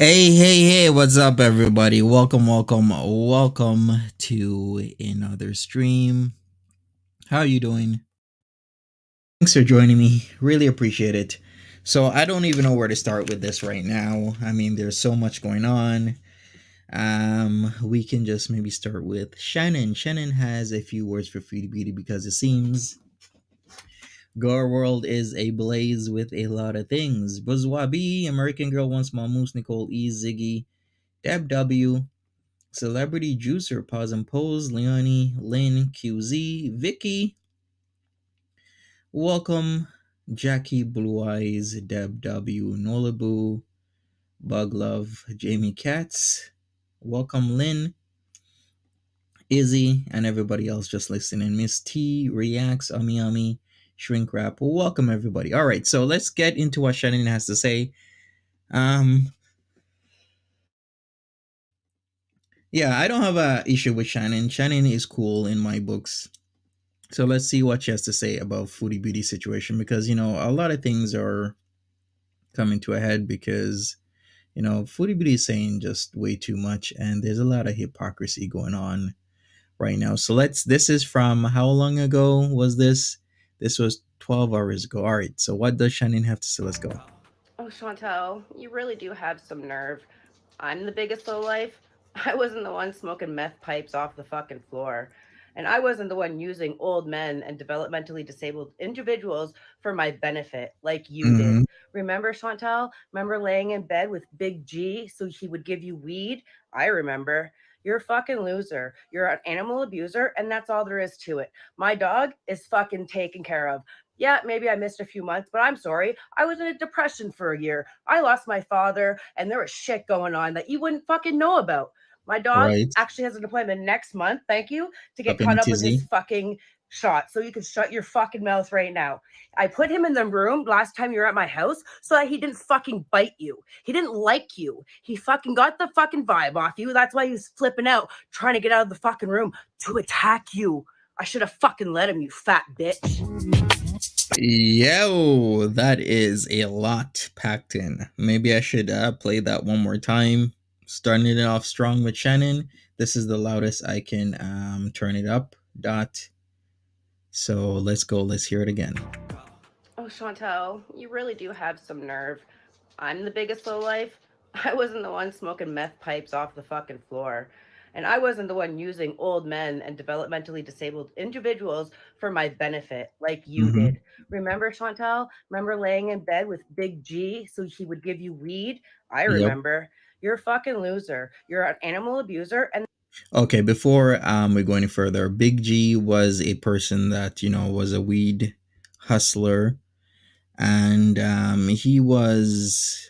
Hey, what's up, everybody? Welcome to another stream. How are you doing? Thanks for joining me. Really appreciate it. So, I don't even know where to start with this right now. I mean, there's so much going on. We can just maybe start with Shannon. Shannon has a few words for Foodie Beauty because it seems Girl World is ablaze with a lot of things. Bourgeois B, American Girl Wants Small Moose, Nicole E, Ziggy, Deb W, Celebrity Juicer, Pause and Pose, Leonie, Lynn, QZ, Vicky, Welcome, Jackie, Blue Eyes, Deb W, Nolabu, Bug Love, Jamie Katz, Welcome, Lynn, Izzy, and everybody else just listening. Miss T, Reacts, Ami, Shrink Wrap. Welcome, everybody. All right, so let's get into what Shannon has to say. Yeah, I don't have a issue with Shannon. Shannon is cool in my books. So let's see what she has to say about Foodie Beauty situation, because a lot of things are coming to a head because Foodie Beauty is saying just way too much, and there's a lot of hypocrisy going on right now. So this is from how long ago was this? This was 12 hours ago. All right. So what does Shannon have to say? Let's go. Oh, Chantel, you really do have some nerve. I'm the biggest lowlife. I wasn't the one smoking meth pipes off the fucking floor. And I wasn't the one using old men and developmentally disabled individuals for my benefit like you did. Remember, Chantel? Remember laying in bed with Big G so he would give you weed? I remember. You're a fucking loser. You're an animal abuser, and that's all there is to it. My dog is fucking taken care of. Yeah, maybe I missed a few months, but I'm sorry. I was in a depression for a year. I lost my father, and there was shit going on that you wouldn't fucking know about. My dog actually has an appointment next month, thank you, to get caught up with his fucking shot. So you can shut your fucking mouth right now. I put him in the room last time you were at my house so that he didn't fucking bite you. He didn't like you. He fucking got the fucking vibe off you. That's why he was flipping out, trying to get out of the fucking room to attack you. I should have fucking let him, you fat bitch. Yo, that is a lot packed in. Maybe I should play that one more time. Starting it off strong with Shannon. This is the loudest I can turn it up. So let's go. Let's hear it again. Oh, Chantel, you really do have some nerve. I'm the biggest lowlife. I wasn't the one smoking meth pipes off the fucking floor. And I wasn't the one using old men and developmentally disabled individuals for my benefit like you did. Remember, Chantel? Remember laying in bed with Big G so he would give you weed? I remember. You're a fucking loser. You're an animal abuser. And okay, before we go any further, Big G was a person that was a weed hustler, and he was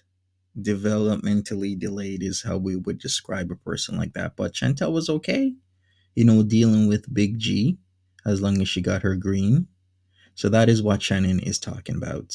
developmentally delayed is how we would describe a person like that. But Chantel was okay, dealing with Big G as long as she got her green. So that is what Shannon is talking about.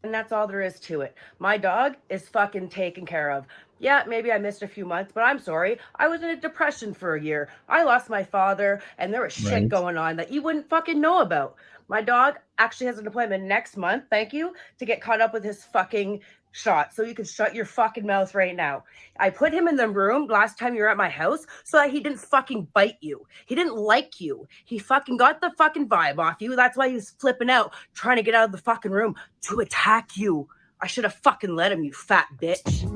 And that's all there is to it. My dog is fucking taken care of. Yeah, maybe I missed a few months, but I'm sorry. I was in a depression for a year. I lost my father, and there was shit going on that you wouldn't fucking know about. My dog actually has an appointment next month, thank you, to get caught up with his fucking shot so you can shut your fucking mouth right now. I put him in the room last time you were at my house so that he didn't fucking bite you. He didn't like you. He fucking got the fucking vibe off you. That's why he was flipping out, trying to get out of the fucking room to attack you. I should have fucking let him, you fat bitch.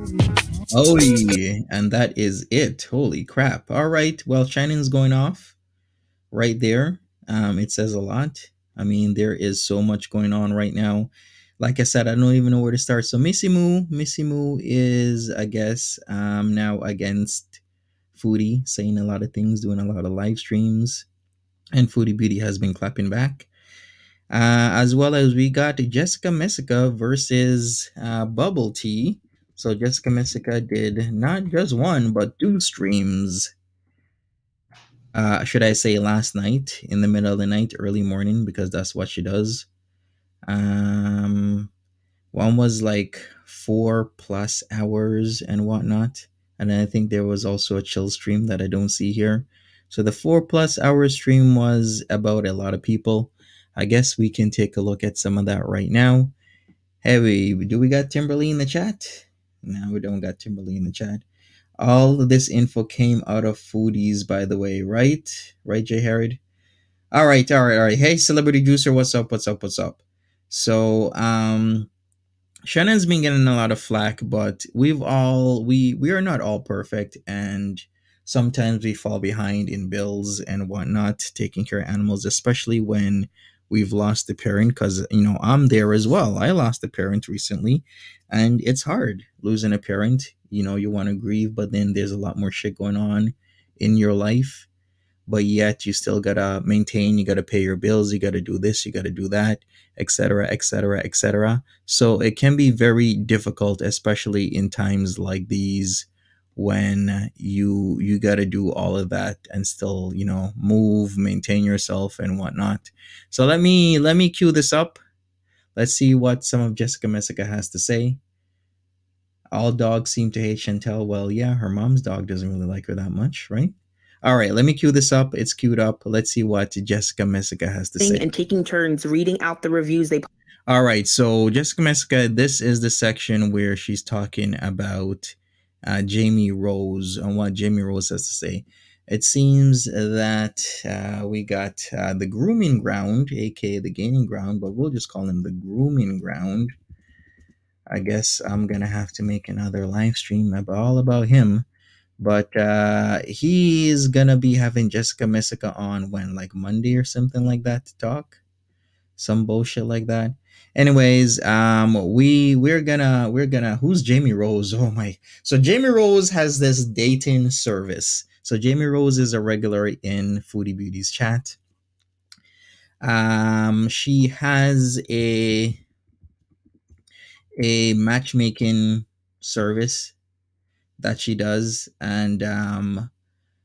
Oh, yeah, and that is it. Holy crap. All right. Well, Shannon's going off right there. It says a lot. I mean, there is so much going on right now. Like I said, I don't even know where to start. So Missy Moo is, I guess, now against Foodie, saying a lot of things, doing a lot of live streams, and Foodie Beauty has been clapping back. As well as we got Jessica Messica versus Bubble Tea. So Jessica Messica did not just one but two streams. Should I say last night, in the middle of the night, early morning, because that's what she does. Um, One was like 4+ hours and whatnot, and then I think there was also a chill stream that I don't see here. So the 4+ hour stream was about a lot of people. I guess we can take a look at some of that right now. Hey, do we got Timberly in the chat? No, we don't got Timberly in the chat. All of this info came out of Foodies, by the way, right? Right, Jay Harrod? All right. Hey, Celebrity Juicer, what's up? What's up? So, Shannon's been getting a lot of flack, but we are not all perfect, and sometimes we fall behind in bills and whatnot, taking care of animals, especially when we've lost a parent. Because I'm there as well. I lost a parent recently, and it's hard losing a parent. You want to grieve, but then there's a lot more shit going on in your life, but yet you still gotta maintain, you gotta pay your bills, you gotta do this, you gotta do that, etc., etc., etc. So it can be very difficult, especially in times like these, when you gotta do all of that and still move, maintain yourself and whatnot. So let me cue this up. Let's see what some of Jessica Messica has to say. All dogs seem to hate Chantel. Well, yeah, her mom's dog doesn't really like her that much, right? All right, let me cue this up. It's queued up. Let's see what Jessica Messica has to say. And taking turns reading out the reviews they. All right, so Jessica Messica, this is the section where she's talking about Jamie Rose and what Jamie Rose has to say. It seems that we got the grooming ground, aka the gaining ground, but we'll just call him the grooming ground. I guess I'm gonna have to make another live stream all about him. But he's gonna be having Jessica Messica on when, like Monday or something like that, to talk some bullshit like that. Anyways, we're gonna who's Jamie Rose? Oh my! So Jamie Rose has this dating service. So Jamie Rose is a regular in Foodie Beauty's chat. She has a matchmaking service that she does, and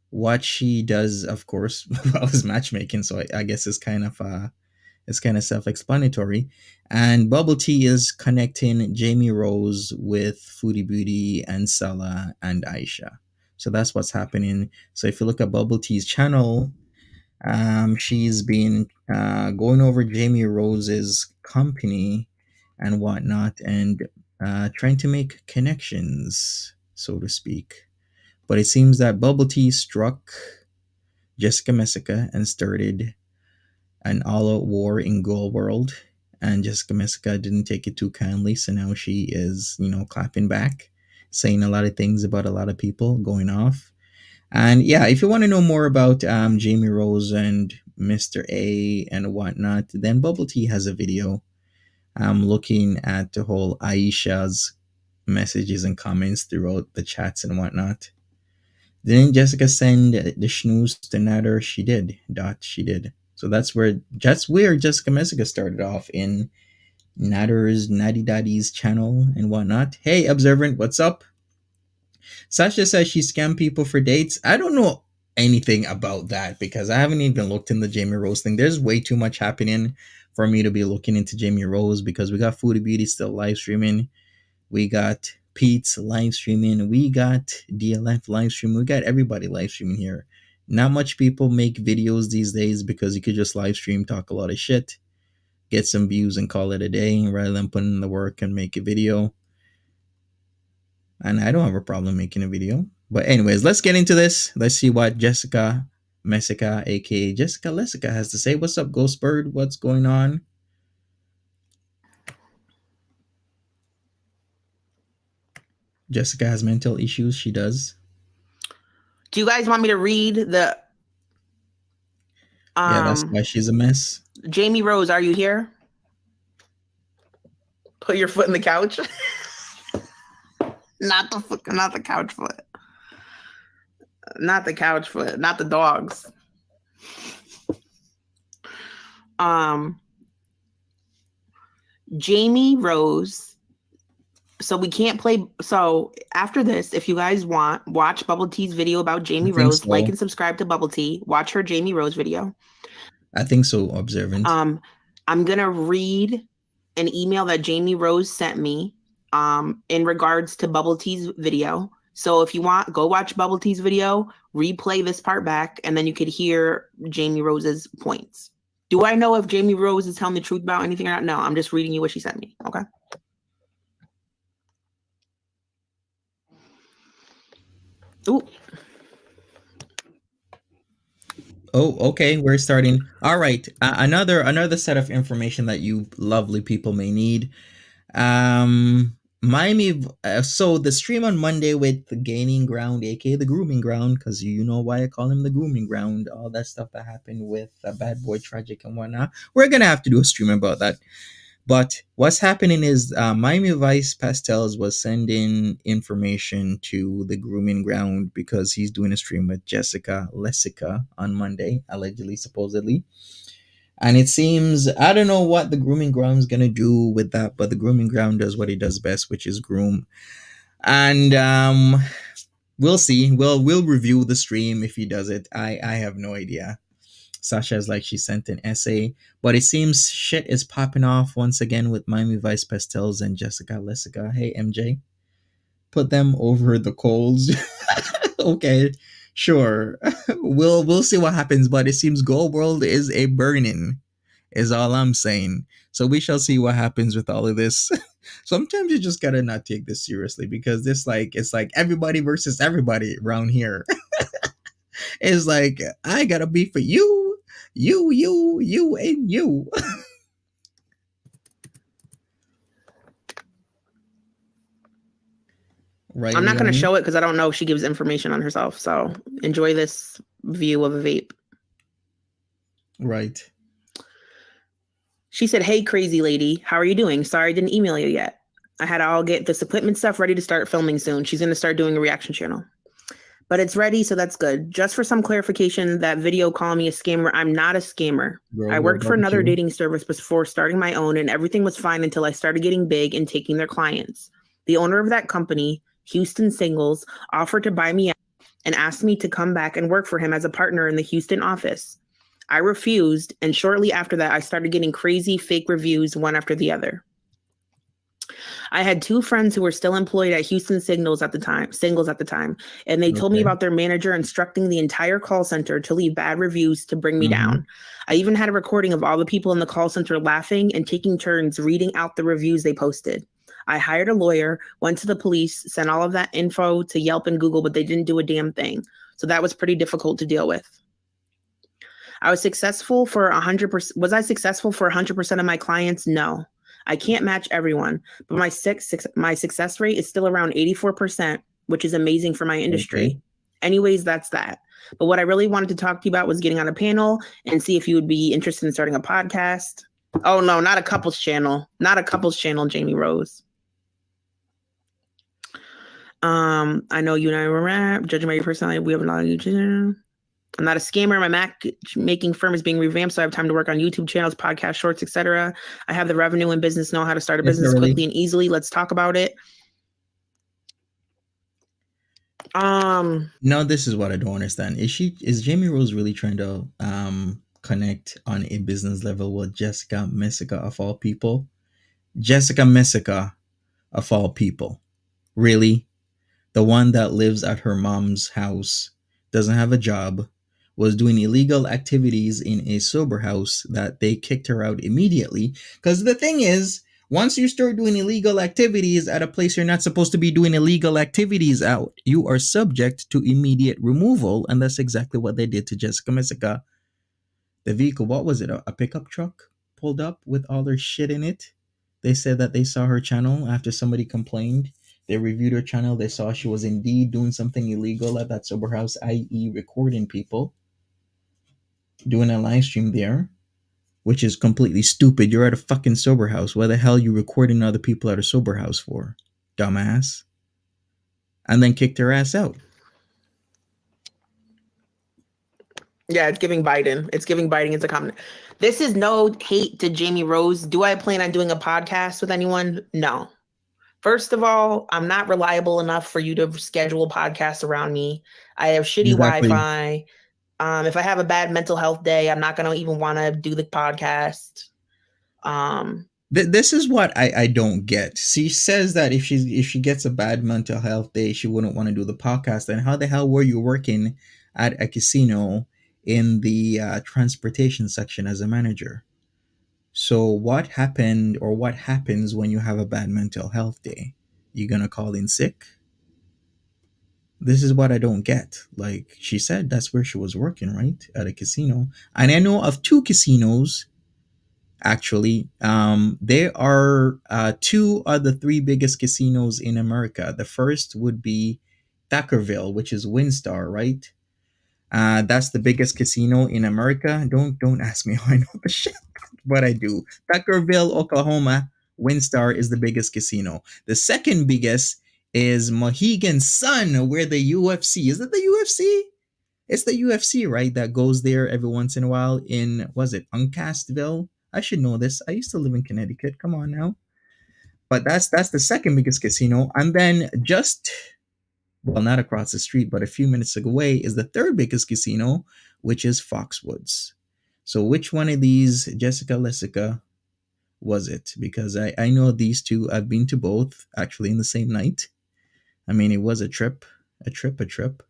what she does, of course, well, is matchmaking. So I guess it's kind of self-explanatory. And Bubble Tea is connecting Jamie Rose with Foodie Beauty and Salah and Aisha. So that's what's happening. So if you look at Bubble Tea's channel, she's been going over Jamie Rose's company and whatnot, and trying to make connections, so to speak. But it seems that Bubble Tea struck Jessica Messica and started an all-out war in Goal World, and Jessica Messica didn't take it too kindly, so now she is, clapping back, saying a lot of things about a lot of people, going off. And yeah, if you want to know more about Jamie Rose and Mr. A and whatnot, then Bubble Tea has a video looking at the whole Aisha's messages and comments throughout the chats and whatnot. Didn't Jessica send the snooze to Nader? She did. She did. So that's where Jessica Messica started off, in Nader's Natty Daddy's channel and whatnot. Hey, Observant, what's up? Sasha says she scammed people for dates. I don't know anything about that because I haven't even looked in the Jamie Rose thing. There's way too much happening for me to be looking into Jamie Rose, because we got Foodie Beauty still live streaming. We got Pete's live streaming. We got DLF live streaming. We got everybody live streaming here. Not much people make videos these days because you could just live stream, talk a lot of shit, get some views, and call it a day rather than put in the work and make a video. and I don't have a problem making a video. But anyways, let's get into this. Let's see what Jessica Messica, aka Jessica Lessica, has to say. What's up, Ghost Bird? What's going on? Jessica has mental issues. She does. Do you guys want me to read the? Yeah, that's why she's a mess. Jamie Rose, are you here? Put your foot in the couch. Not the couch foot. Not the couch foot. Not the dogs. Jamie Rose. So we can't play. So after this, if you guys want, watch Bubble Tea's video about Jamie Rose. So. Like and subscribe to Bubble Tea. Watch her Jamie Rose video. I think so. Observant. I'm gonna read an email that Jamie Rose sent me in regards to Bubble Tea's video. So if you want, go watch Bubble Tea's video, replay this part back, and then you could hear Jamie Rose's points. Do I know if Jamie Rose is telling the truth about anything or not? No, I'm just reading you what she sent me. Okay. Ooh. Oh, okay. We're starting. All right. Another set of information that you lovely people may need. Miami. So the stream on Monday with the Gaining Ground, aka the Grooming Ground, because you know why I call him the Grooming Ground. All that stuff that happened with Bad Boy Tragic and whatnot. We're gonna have to do a stream about that. But what's happening is Miami Vice Pastels was sending information to the Grooming Ground because he's doing a stream with Jessica Lessica on Monday, allegedly, supposedly. And it seems, I don't know what the Grooming Ground is going to do with that, but the Grooming Ground does what he does best, which is groom. And we'll see. We'll review the stream if he does it. I have no idea. Sasha's like, she sent an essay, but it seems shit is popping off once again with Miami Vice Pastels and Jessica Lessica. Hey, MJ, put them over the coals. Okay, sure. We'll see what happens, but it seems Gold World is a burning, is all I'm saying. So we shall see what happens with all of this. Sometimes you just gotta not take this seriously because it's like everybody versus everybody around here. It's like, I gotta be for you, and you. Right. I'm not going to show it because I don't know if she gives information on herself. So enjoy this view of a vape. Right. She said, "Hey, crazy lady, how are you doing? Sorry I didn't email you yet. I had to all get this equipment stuff ready to start filming soon. She's going to start doing a reaction channel. But it's ready, so that's good. Just for some clarification, that video calling me a scammer, I'm not a scammer. I worked for another dating service before starting my own, and everything was fine until I started getting big and taking their clients. The owner of that company, Houston Singles, offered to buy me out and asked me to come back and work for him as a partner in the Houston office. I refused, and shortly after that, I started getting crazy fake reviews one after the other. I had two friends who were still employed at Houston Singles at the time, and they told me about their manager instructing the entire call center to leave bad reviews to bring me down. I even had a recording of all the people in the call center laughing and taking turns reading out the reviews they posted. I hired a lawyer, went to the police, sent all of that info to Yelp and Google, but they didn't do a damn thing. So that was pretty difficult to deal with. I was successful for 100%. Was I successful for 100% of my clients? No. I can't match everyone, but my success rate is still around 84%, which is amazing for my industry. Okay. Anyways, that's that. But what I really wanted to talk to you about was getting on a panel and see if you would be interested in starting a podcast. Oh, no, not a couples channel. Not a couples channel, Jamie Rose. I know you and I were rap, judging by your personality, we have a lot of YouTube. I'm not a scammer. My matchmaking firm is being revamped, so I have time to work on YouTube channels, podcast shorts, etc. I have the revenue and business, know how to start a business quickly and easily. Let's talk about it. No, this is what I don't understand. Is Jamie Rose really trying to connect on a business level with Jessica Messica of all people? Jessica Messica of all people. Really? The one that lives at her mom's house, doesn't have a job, was doing illegal activities in a sober house that they kicked her out immediately. Because the thing is, Once you start doing illegal activities at a place you're not supposed to be doing illegal activities out, you are subject to immediate removal. And that's exactly what they did to Jessica Messica. The vehicle, what was it? A pickup truck pulled up with all their shit in it. They said that they saw her channel after somebody complained. They reviewed her channel. They saw she was indeed doing something illegal at that sober house, i.e., recording people, doing a live stream there, which is completely stupid. You're at a fucking sober house. Why the hell are you recording other people at a sober house for? Dumbass. And then kicked her ass out. Yeah, it's giving Biden. It's giving Biden as a comment. This is no hate to Jamie Rose. Do I plan on doing a podcast with anyone? No. First of all, I'm not reliable enough for you to schedule podcasts around me. I have shitty Wi-Fi. If I have a bad mental health day, I'm not going to even want to do the podcast. This is what I don't get. She says that if she gets a bad mental health day, she wouldn't want to do the podcast. And how the hell were you working at a casino in the transportation section as a manager? So what happened, or what happens when you have a bad mental health day? You gonna call in sick? This is what I don't get. Like, she said that's where she was working, right? At a casino. And I know of 2 casinos, actually. There are 2 of the 3 biggest casinos in America. The first would be Thackerville, which is WinStar, right? That's the biggest casino in America. Don't ask me how I know the shit, but I do. Thackerville, Oklahoma, WinStar is the biggest casino. The second biggest is Mohegan Sun, where the UFC, is it the UFC? It's the UFC, right? That goes there every once in a while in, was it Uncastville? I should know this. I used to live in Connecticut. Come on now. But that's the second biggest casino. And then just, well, not across the street, but a few minutes away is the third biggest casino, which is Foxwoods. So which one of these, Jessica, Lessica, was it? Because I know these 2. I've been to both, actually, in the same night. I mean, it was a trip.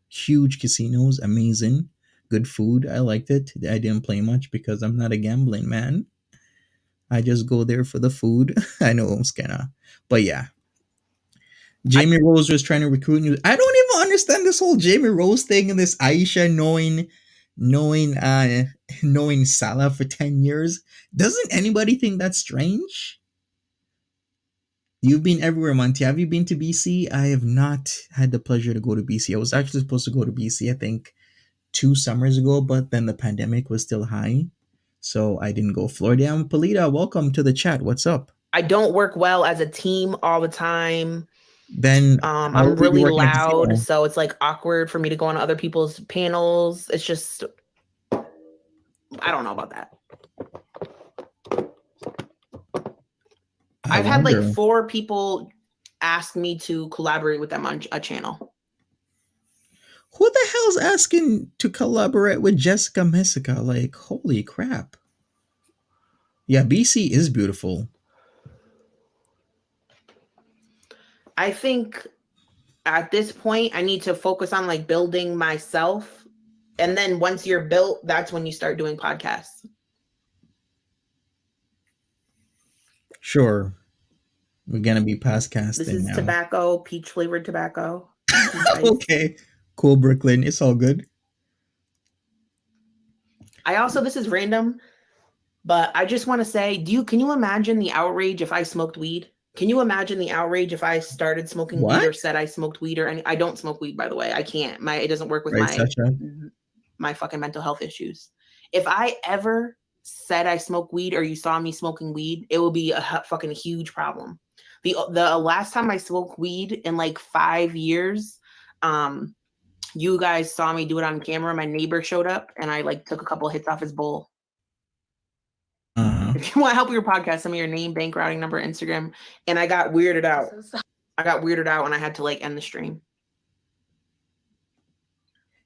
Huge casinos, amazing, good food. I liked it. I didn't play much because I'm not a gambling man. I just go there for the food. I know I'm kinda, but yeah. Jamie Rose was trying to recruit you. I don't even understand this whole Jamie Rose thing and this Aisha knowing Salah for 10 years. Doesn't anybody think that's strange? You've been everywhere, Monty. Have you been to BC? I have not had the pleasure to go to BC. I was actually supposed to go to BC, I think, 2 summers ago, but then the pandemic was still high, so I didn't go. Floridian Polita, welcome to the chat. What's up? I don't work well as a team all the time. Then I'm really loud, so it's like awkward for me to go on other people's panels. It's just, I don't know about that. I've had like 4 people ask me to collaborate with them on a channel. Who the hell's asking to collaborate with Jessica Messica? Like, holy crap. Yeah, BC is beautiful. I think at this point, I need to focus on like building myself. And then once you're built, that's when you start doing podcasts. Sure. We're going to be podcasting This is now. tobacco, peach flavored tobacco. Okay. Cool, Brooklyn. It's all good. This is random, but I just want to say, can you imagine the outrage if I smoked weed? Can you imagine the outrage if I started smoking weed or said I smoked weed or I don't smoke weed, by the way. I can't. It doesn't work with my fucking mental health issues. If I ever said I smoke weed or you saw me smoking weed, it would be a fucking huge problem. The last time I smoked weed in like 5 years, you guys saw me do it on camera. My neighbor showed up and I like took a couple of hits off his bowl. If you want help with your podcast, send me your name, bank routing number, Instagram. And I got weirded out. And I had to like end the stream.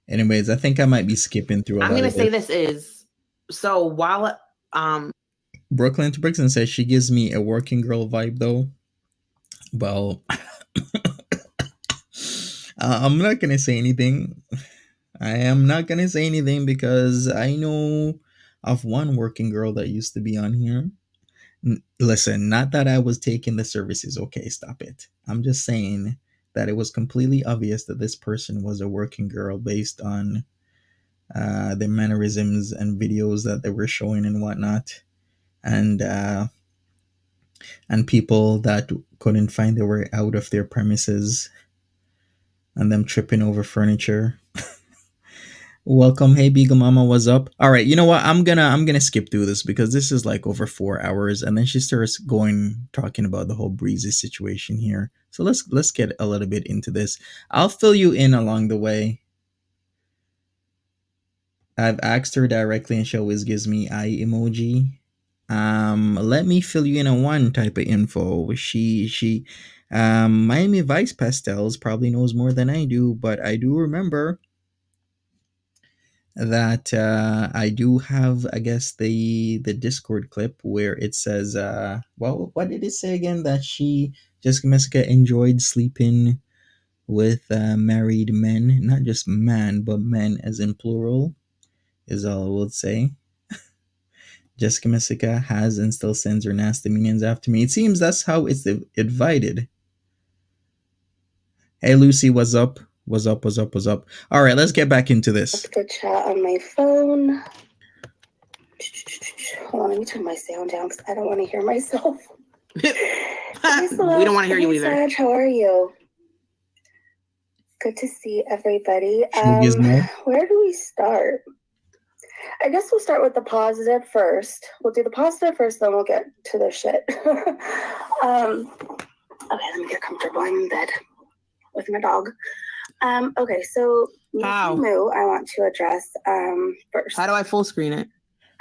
Anyways, I think I might be skipping through. I'm going to say this is, so while Brooklyn to Brixton says she gives me a working girl vibe though. Well, I'm not going to say anything. I am not going to say anything because I know of one working girl that used to be on here. Listen, not that I was taking the services. Okay, stop it. I'm just saying that it was completely obvious that this person was a working girl based on their mannerisms and videos that they were showing and whatnot, and people that couldn't find their way out of their premises, and them tripping over furniture. Welcome, hey Beagle Mama, what's up? All right, you know what? I'm gonna skip through this because this is like over 4 hours, and then she starts talking about the whole breezy situation here. So let's get a little bit into this. I'll fill you in along the way. I've asked her directly, and she always gives me eye emoji. Let me fill you in on one type of info. Miami Vice Pastels probably knows more than I do, but I do remember that I do have, I guess, the Discord clip where it says, well, what did it say again? That Jessica Messica enjoyed sleeping with married men, not just man, but men as in plural, is all I would say. Jessica Messica has and still sends her nasty minions after me. It seems that's how it's divided. Hey Lucy, what's up? What's up? What's up? What's up? All right, let's get back into this. The chat on my phone. Hold on, let me turn my sound down because I don't want to hear myself. We don't want to hear you either. Saj, how are you? Good to see everybody. Where do we start? I guess we'll start with the positive first. We'll do the positive first, then we'll get to the shit. Okay, let me get comfortable. I'm in bed with my dog. Okay, so Missy Moo, I want to address first. How do I full screen it?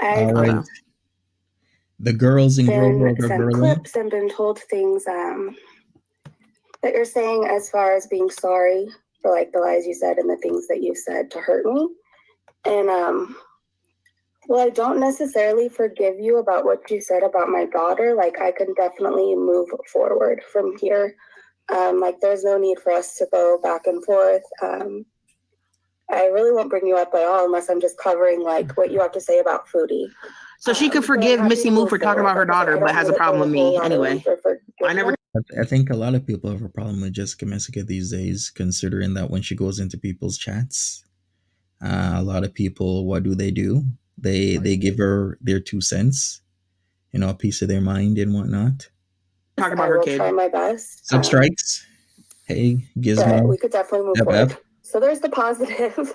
I've The girls in Gorlverse are sent girling. clips and been told things that you're saying as far as being sorry for like the lies you said and the things that you said to hurt me. And well, I don't necessarily forgive you about what you said about my daughter. Like, I can definitely move forward from here. Like, there's no need for us to go back and forth. I really won't bring you up at all unless I'm just covering, like, what you have to say about Foodie. So she could forgive Missy Moo for talking about her daughter, but has a problem with me anyway. I think a lot of people have a problem with Jessica Messica these days, considering that when she goes into people's chats, a lot of people, what do? They give her their 2 cents, a piece of their mind and whatnot. Talk about her kid. I will try my best. Substrikes. Hey, Gizmo. We could definitely move forward. So there's the positive.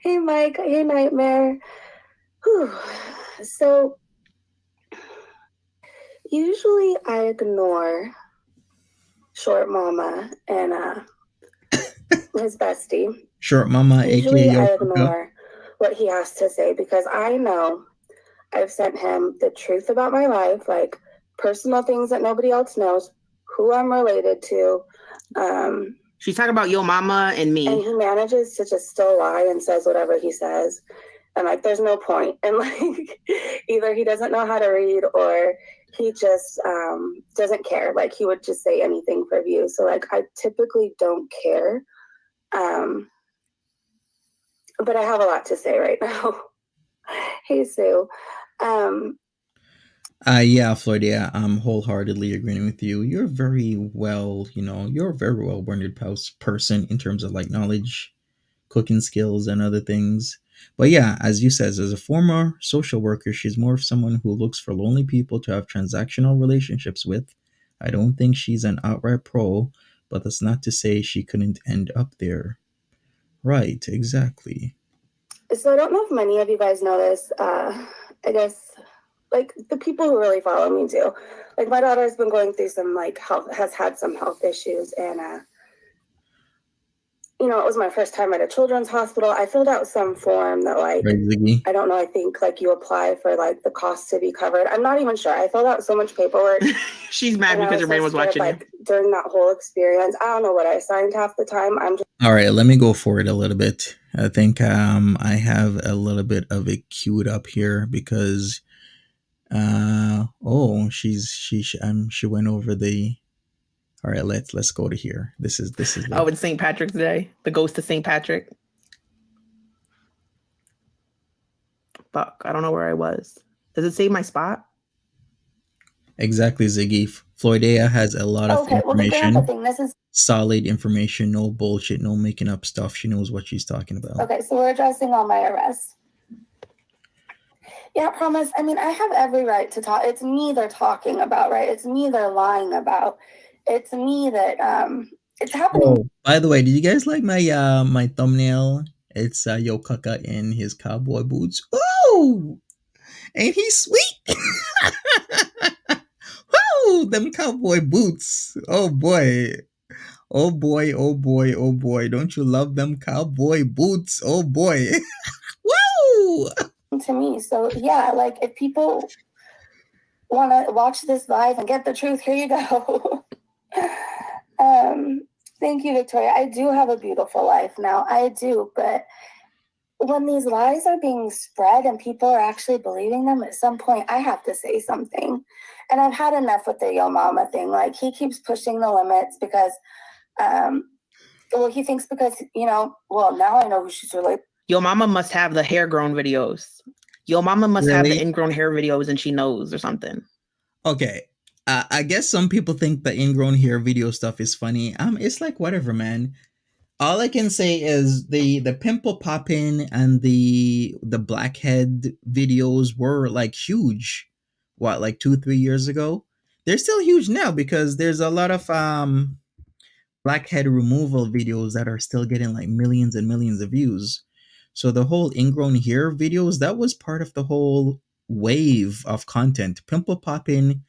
Hey, Mike. Hey, Nightmare. Whew. So usually I ignore Short Mama and his bestie. Short Mama, usually aka I ignore what he has to say because I know I've sent him the truth about my life, like personal things that nobody else knows, who I'm related to. She's talking about Yo Mama and me. And he manages to just still lie and says whatever he says. And like, there's no point. And like, either he doesn't know how to read or he just doesn't care. Like, he would just say anything for views. So like, I typically don't care. But I have a lot to say right now. Hey, Sue. Yeah, Floyd, yeah, I'm wholeheartedly agreeing with you. You're very well, you're a very well-rounded person in terms of like knowledge, cooking skills, and other things. But yeah, as you says, as a former social worker, she's more of someone who looks for lonely people to have transactional relationships with. I don't think she's an outright pro, but that's not to say she couldn't end up there. Right, exactly. So I don't know if many of you guys know this. I guess like the people who really follow me do. Like, my daughter has been going through some like has had some health issues, and it was my first time at a children's hospital. I filled out some form that like, I don't know, I think like you apply for like the cost to be covered. I'm not even sure. I filled out so much paperwork. She's mad because her man was watching like during that whole experience. I don't know what I signed half the time. All right, let me go for it a little bit. I think I have a little bit of it queued up here because she went over the. All right, let's go to here. This is Oh, it's St. Patrick's Day. The ghost of St. Patrick. Fuck, I don't know where I was. Does it save my spot? Exactly, Ziggy. Floydea has a lot of Okay, well, the grandpa information, thing, this is solid information, no bullshit, no making up stuff. She knows what she's talking about. okay. So we're addressing all my arrests. Yeah, promise. I mean, I have every right to talk. It's me they're talking about, right? It's me they're lying about. It's me that it's happening. Oh, by the way, did you guys like my thumbnail? It's Yo Kaka in his cowboy boots. Oh, ain't he sweet? Woo, them cowboy boots. Oh boy. Oh boy, oh boy, oh boy. Don't you love them cowboy boots? Oh boy. Woo! To me. So yeah, like if people want to watch this live and get the truth, here you go. Thank you, Victoria. I do have a beautiful life now. I do, but when these lies are being spread and people are actually believing them, at some point I have to say something. And I've had enough with the Yo Mama thing. Like he keeps pushing the limits because well, he thinks because, you know, well, now I know who she's related. Yo Mama must have the hair grown videos. Yo Mama must have the Really? ingrown hair videos and she knows or something. Okay. I guess some people think the ingrown hair video stuff is funny. It's like whatever, man. All I can say is the pimple popping and the blackhead videos were like huge. What, like 2-3 years ago? They're still huge now because there's a lot of blackhead removal videos that are still getting like millions and millions of views. So the whole ingrown hair videos, that was part of the whole wave of content. Pimple popping,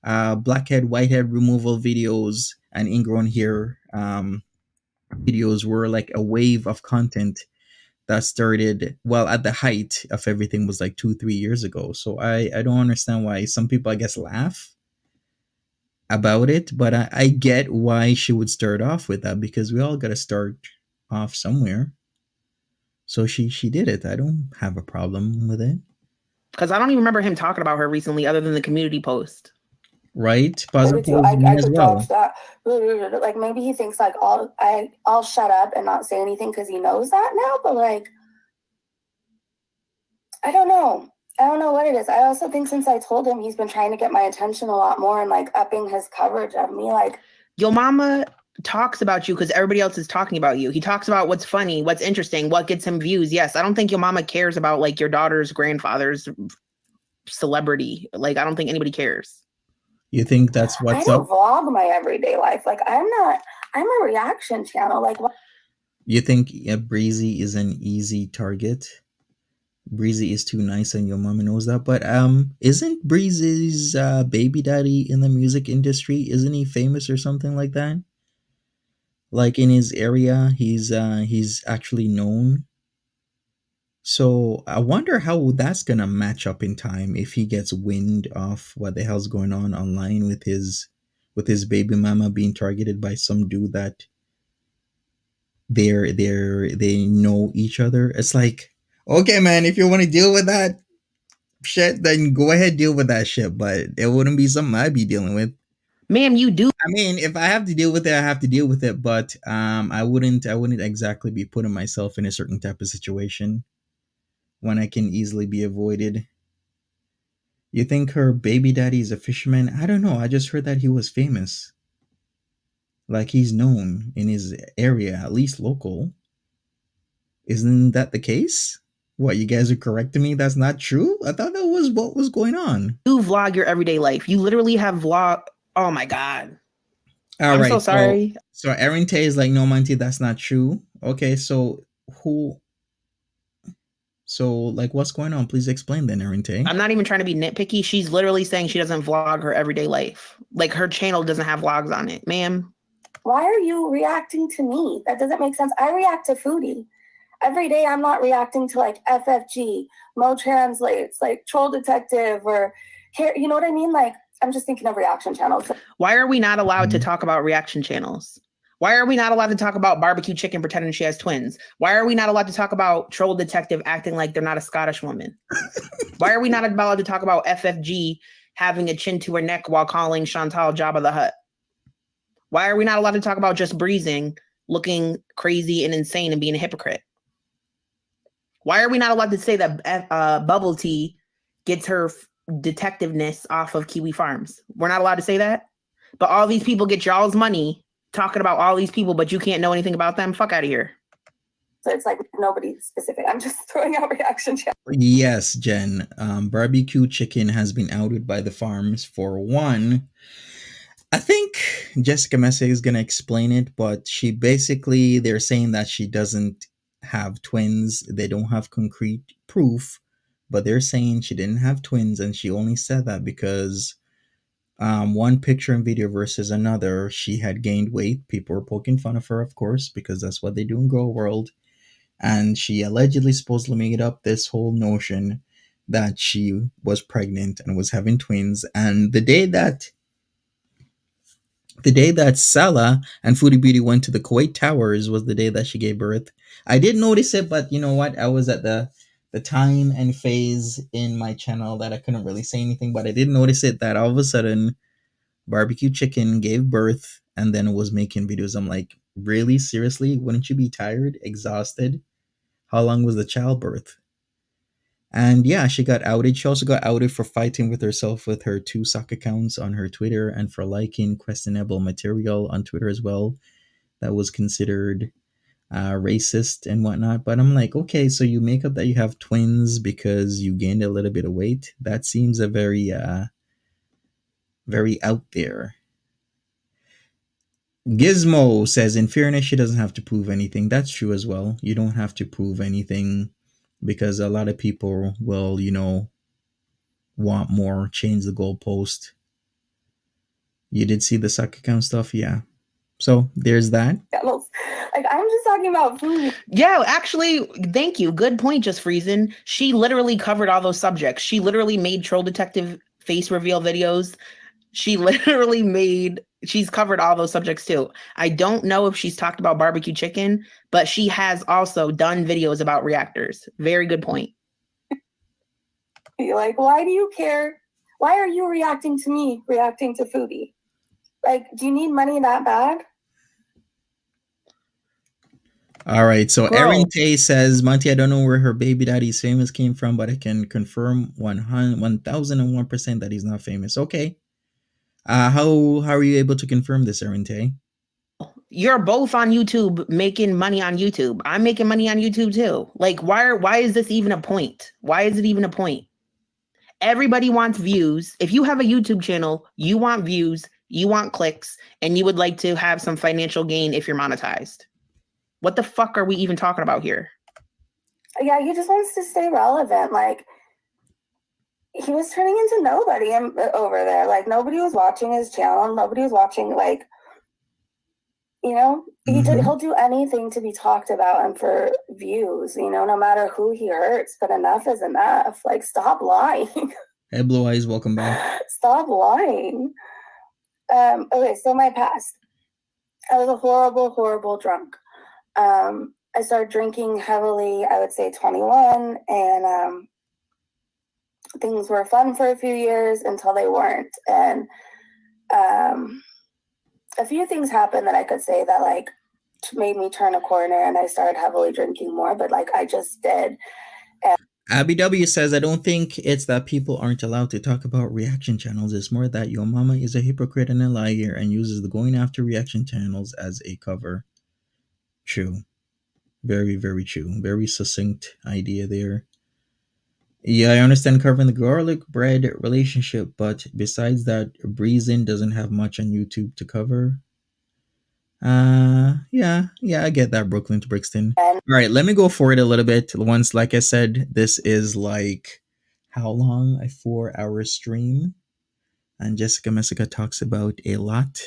blackhead, whitehead removal videos, and ingrown hair videos were like a wave of content that started, well, at the height of everything was like 2-3 years ago. So I don't understand why some people, I guess, laugh about it, but I get why she would start off with that, because we all got to start off somewhere. So she did it. I don't have a problem with it. Because I don't even remember him talking about her recently other than the community post. Right? I Positive could as well. dodge that. Like maybe he thinks like I'll shut up and not say anything because he knows that now. But like, I don't know. I don't know what it is. I also think since I told him, he's been trying to get my attention a lot more and like upping his coverage of me. Like, Yo Mama talks about you because everybody else is talking about you. He talks about what's funny, what's interesting, what gets him views. Yes, I don't think Yo Mama cares about like your daughter's grandfather's celebrity. Like, I don't think anybody cares. You think that's what's I don't up? vlog my everyday life. Like I'm a reaction channel. Like You think Breezy is an easy target? Breezy is too nice and your mama knows that. But isn't Breezy's baby daddy in the music industry? Isn't he famous or something like that? Like in his area, he's actually known. So I wonder how that's gonna match up in time if he gets wind of what the hell's going on online with his baby mama being targeted by some dude that they know each other. It's like, okay, man, if you want to deal with that shit, then go ahead, deal with that shit. But it wouldn't be something I'd be dealing with. Ma'am, you do. I mean, if I have to deal with it, I have to deal with it. But I wouldn't exactly be putting myself in a certain type of situation when I can easily be avoided. You think her baby daddy is a fisherman? I don't know. I just heard that he was famous. Like he's known in his area, at least local. Isn't that the case? What, you guys are correcting me? That's not true? I thought that was what was going on. You vlog your everyday life. You literally have vlog. Oh my God. All right. So sorry. So Erin Tay is like, no, Monty, that's not true. Okay, so who? So like, what's going on? Please explain then, Erin Tay. I'm not even trying to be nitpicky. She's literally saying she doesn't vlog her everyday life. Like her channel doesn't have vlogs on it, ma'am. why are you reacting to me? That doesn't make sense. I react to Foodie. Every day I'm not reacting to like FFG, Mo Translates, like Troll Detective or, you know what I mean? Like, I'm just thinking of reaction channels. Why are we not allowed to talk about reaction channels? Why are we not allowed to talk about barbecue chicken pretending she has twins? Why are we not allowed to talk about Troll Detective acting like they're not a Scottish woman? Why are we not allowed to talk about FFG having a chin to her neck while calling Chantal Jabba the Hutt? Why are we not allowed to talk about Just Breezing looking crazy and insane and being a hypocrite? Why are we not allowed to say that Bubble Tea gets her detectiveness off of Kiwi Farms. We're not allowed to say that, but all these people get y'all's money talking about all these people, but you can't know anything about them. Fuck out of here. So it's like nobody specific. I'm just throwing out reaction chat. Yes, Jen. Barbecue chicken has been outed by the farms for one. I think Jessica Messy is going to explain it, but they're saying that she doesn't have twins. They don't have concrete proof, but they're saying she didn't have twins, and she only said that because one picture and video versus another, she had gained weight. People were poking fun of her, of course, because that's what they do in Girl World. And she allegedly supposedly made up this whole notion that she was pregnant and was having twins. And the day that Salah and Foodie Beauty went to the Kuwait Towers was the day that she gave birth. I did notice it, but you know what? I was at the time and phase in my channel that I couldn't really say anything, but I did notice it that all of a sudden Barbecue Chicken gave birth and then was making videos. I'm like, really? Seriously? Wouldn't you be tired, exhausted? How long was the childbirth? And yeah, she got outed. She also got outed for fighting with herself with her 2 sock accounts on her Twitter and for liking questionable material on Twitter as well. That was considered racist and whatnot. But I'm like, okay, so you make up that you have twins because you gained a little bit of weight. That seems a very out there. Gizmo says, in fairness, she doesn't have to prove anything. That's true as well. You don't have to prove anything because a lot of people will, want more, change the goalpost. You did see the suck account stuff? Yeah. So there's that. Like, I'm just talking about food. Yeah, actually, thank you. Good point, Just Friesen. She literally covered all those subjects. She literally made troll detective face reveal videos. She's covered all those subjects too. I don't know if she's talked about barbecue chicken, but she has also done videos about reactors. Very good point. You're like, why do you care? Why are you reacting to me, reacting to Foodie? Like, do you need money that bad? All right. So Girl. Erin Tay says, Monty, I don't know where her baby daddy's famous came from, but I can confirm 1001% that he's not famous. Okay. How are you able to confirm this, Erin Tay? You're both on YouTube making money on YouTube. I'm making money on YouTube too. Like, why is this even a point? Why is it even a point? Everybody wants views. If you have a YouTube channel, you want views, you want clicks, and you would like to have some financial gain if you're monetized. What the fuck are we even talking about here? Yeah, he just wants to stay relevant. Like, he was turning into nobody over there. Like, nobody was watching his channel. Nobody was watching, like, he'll do anything to be talked about and for views, no matter who he hurts. But enough is enough. Like, stop lying. Hey, Blue Eyes, welcome back. Stop lying. Okay, so my past. I was a horrible, horrible drunk. I started drinking heavily, I would say 21, and things were fun for a few years until they weren't. And a few things happened that I could say that, like, made me turn a corner, and I started heavily drinking more, but, like, I just did. Abby W says, I don't think it's that people aren't allowed to talk about reaction channels. It's more that your mama is a hypocrite and a liar and uses the going after reaction channels as a cover. True. Very, very true. Very succinct idea there. Yeah, I understand covering the garlic bread relationship, but besides that, Breezin doesn't have much on YouTube to cover. Yeah, I get that, Brooklyn to Brixton. All right, let me go for it a little bit. Once, like I said, this is like, how long? A 4-hour stream. And Jessica Messica talks about a lot.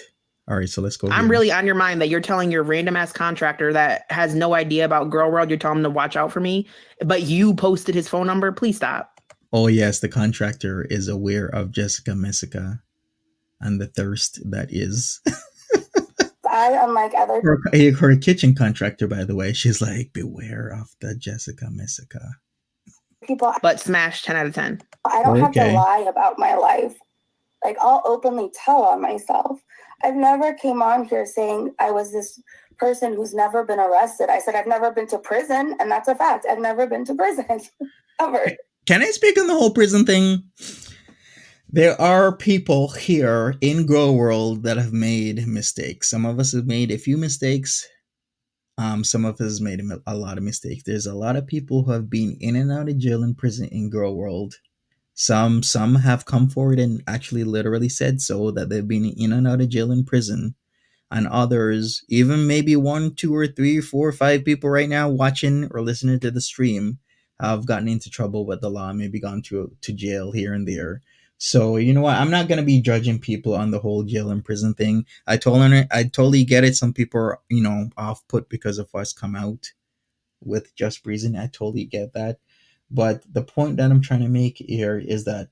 All right, so let's go. I'm really on your mind that you're telling your random ass contractor that has no idea about Girl World. You're telling him to watch out for me, but you posted his phone number. Please stop. Oh yes, the contractor is aware of Jessica Messica and the thirst that is. Unlike other her kitchen contractor, by the way, she's like, beware of the Jessica Messica people. But smash 10 out of 10. I don't have to lie about my life. Like, I'll openly tell on myself. I've never came on here saying I was this person who's never been arrested. I said I've never been to prison, and that's a fact. I've never been to prison ever. Can I speak on the whole prison thing? There are people here in Grow World that have made mistakes. Some of us have made a few mistakes. Some of us made a lot of mistakes. There's a lot of people who have been in and out of jail and prison in Grow World. Some have come forward and actually literally said so, that they've been in and out of jail and prison. And others, even maybe one, two, or three, four, or five people right now watching or listening to the stream, have gotten into trouble with the law, maybe gone to jail here and there. So you know what? I'm not gonna be judging people on the whole jail and prison thing. I totally get it. Some people are, off put because of what's come out with Just Reason. I totally get that. But the point that I'm trying to make here is that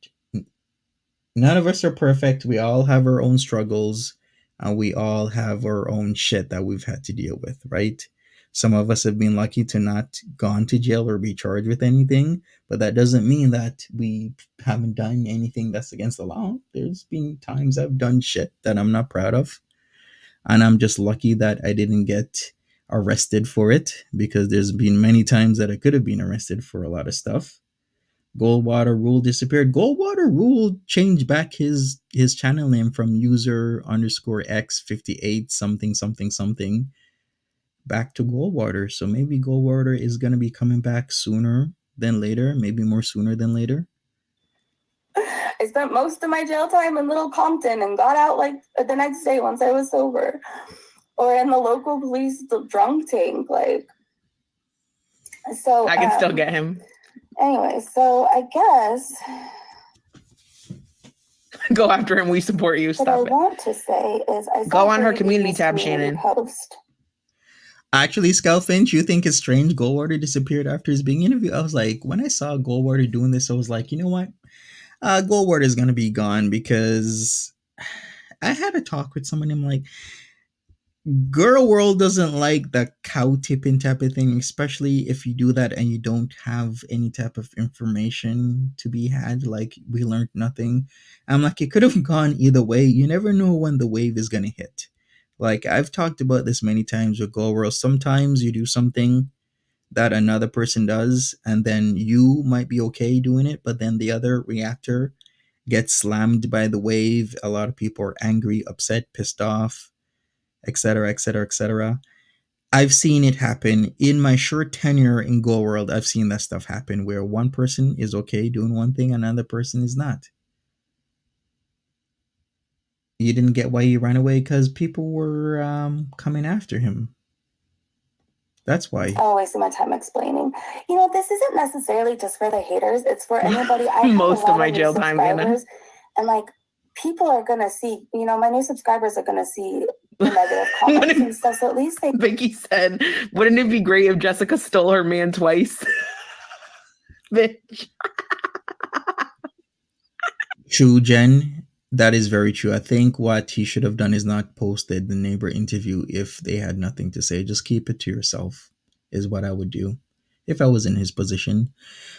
none of us are perfect. We all have our own struggles, and we all have our own shit that we've had to deal with, right? Some of us have been lucky to not gone to jail or be charged with anything, but that doesn't mean that we haven't done anything that's against the law. There's been times I've done shit that I'm not proud of, and I'm just lucky that I didn't get arrested for it, because there's been many times that I could have been arrested for a lot of stuff. Goldwater Rule disappeared. Goldwater Rule changed back his channel name from user underscore x58 something something something back to Goldwater. So maybe Goldwater is gonna be coming back sooner than later, maybe more sooner than later. I spent most of my jail time in Little Compton and got out like the next day once I was sober, or in the local police drunk tank. Like, so I can still get him. Anyway, so I guess go after him. We support you. Stop what I want to say is I go on her community tab, Shannon. Post. Actually, Scoutfinch, you think it's strange Goldwater disappeared after his being interviewed? I was like, when I saw Goldwater doing this, I was like, you know what? Goldwater is gonna be gone, because I had a talk with someone. I'm like, Girl World doesn't like the cow tipping type of thing, especially if you do that and you don't have any type of information to be had. Like, we learned nothing. I'm like, it could have gone either way. You never know when the wave is gonna hit. Like, I've talked about this many times with Girl World. Sometimes you do something that another person does, and then you might be okay doing it, but then the other reactor gets slammed by the wave. A lot of people are angry, upset, pissed off, etc., etc., etc. I've seen it happen in my short tenure in Go World. I've seen that stuff happen where one person is okay doing one thing, another person is not. You didn't get why he ran away, because people were coming after him. That's why. I always spend my time explaining. This isn't necessarily just for the haters. It's for anybody. I most of my jail time, Anna. And like, people are gonna see. My new subscribers are gonna see the negative comments and stuff. So at least they. Vicky said, "Wouldn't it be great if Jessica stole her man twice?" Bitch. True, Jen. That is very true. I think what he should have done is not posted the neighbor interview if they had nothing to say. Just keep it to yourself is what I would do if I was in his position.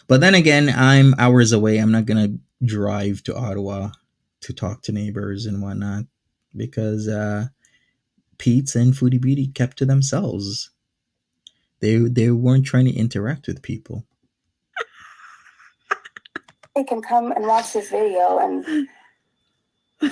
But then again, I'm hours away. I'm not going to drive to Ottawa to talk to neighbors and whatnot, because Pete's and Foodie Beauty kept to themselves. They weren't trying to interact with people. They can come and watch this video and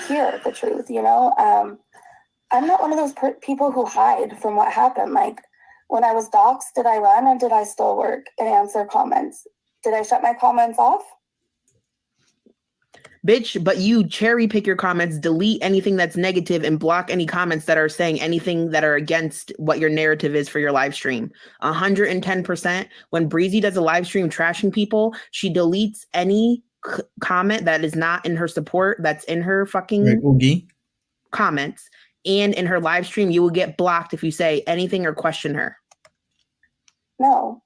hear the truth. I'm not one of those people who hide from what happened. Like, when I was doxxed, did I run or did I still work and answer comments? Did I shut my comments off? Bitch, but you cherry pick your comments, delete anything that's negative, and block any comments that are saying anything that are against what your narrative is for your live stream. 110%. When Breezy does a live stream trashing people, she deletes any comment that is not in her support, that's in her fucking comments. And in her live stream, you will get blocked if you say anything or question her. No.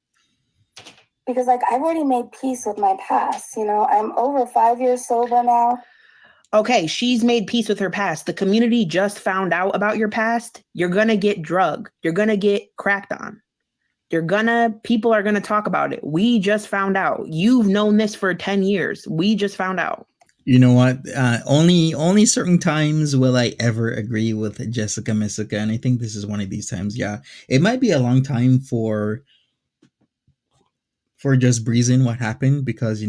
Because, like, I've already made peace with my past. I'm over 5 years sober now. Okay, she's made peace with her past. The community just found out about your past. You're going to get drugged. You're going to get cracked on. People are going to talk about it. We just found out. You've known this for 10 years. We just found out. You know what? Only certain times will I ever agree with Jessica Missika, and I think this is one of these times. Yeah, it might be a long time for Just Breezing what happened, because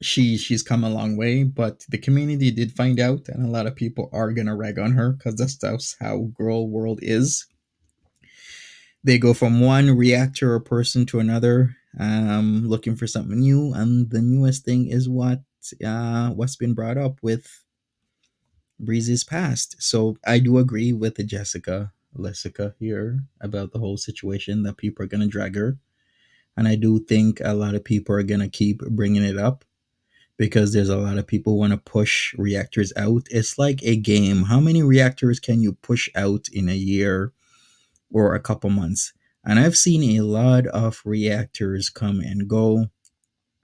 she's come a long way, but the community did find out, and a lot of people are gonna rag on her because that's how girl world is. They go from one reactor or person to another, looking for something new, and the newest thing is what's been brought up with Breezy's past. So I do agree with the Jessica Lessica here about the whole situation that people are gonna drag her, and I do think a lot of people are gonna keep bringing it up because there's a lot of people who want to push reactors out. It's like a game. How many reactors can you push out in a year or a couple months? And I've seen a lot of reactors come and go.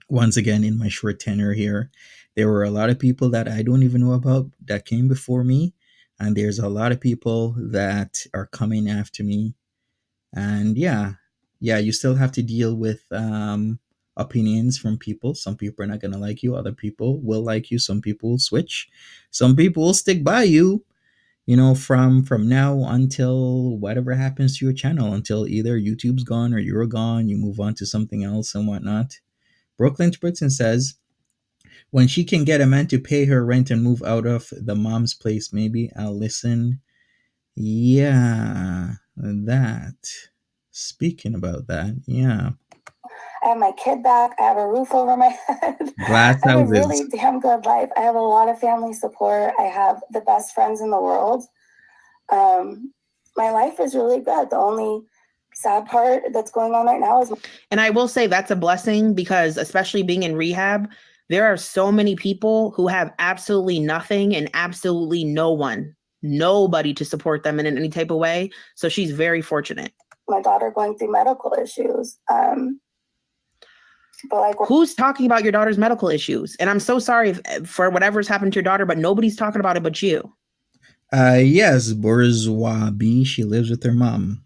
Once again, in my short tenure here, there were a lot of people that I don't even know about that came before me. And there's a lot of people that are coming after me. And yeah, you still have to deal with opinions from people. Some people are not going to like you, other people will like you, some people will switch, some people will stick by you, from now until whatever happens to your channel, until either YouTube's gone or you're gone, you move on to something else and whatnot. Brooklyn Spritson says, when she can get a man to pay her rent and move out of the mom's place, maybe I'll listen. Yeah, that. Speaking about that, yeah. I have my kid back. I have a roof over my head. Glass I have a houses. really damn good life. I have a lot of family support. I have the best friends in the world. My life is really good. The only sad part that's going on right now is... And I will say that's a blessing because especially being in rehab, there are so many people who have absolutely nothing and absolutely nobody to support them in any type of way. So she's very fortunate. My daughter going through medical issues. But like, who's talking about your daughter's medical issues? And I'm so sorry for whatever's happened to your daughter, but nobody's talking about it but you. Yes, Bourgeois B. She lives with her mom.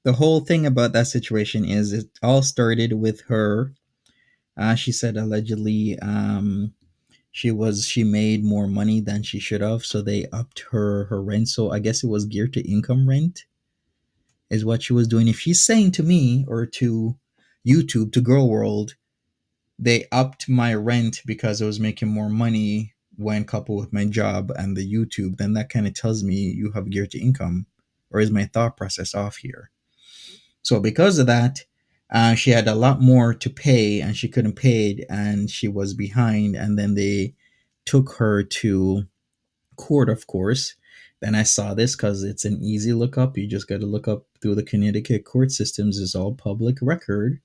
The whole thing about that situation is it all started with her. She said allegedly she made more money than she should have, so they upped her rent. So I guess it was geared to income rent is what she was doing. If she's saying to me or to YouTube, to Girl World, they upped my rent because I was making more money when coupled with my job and the YouTube, then that kind of tells me you have geared to income, or is my thought process off here? So because of that, she had a lot more to pay and she couldn't pay it and she was behind, and then they took her to court, of course. Then I saw this because it's an easy look up. You just got to look up through the Connecticut court systems. It's all public record.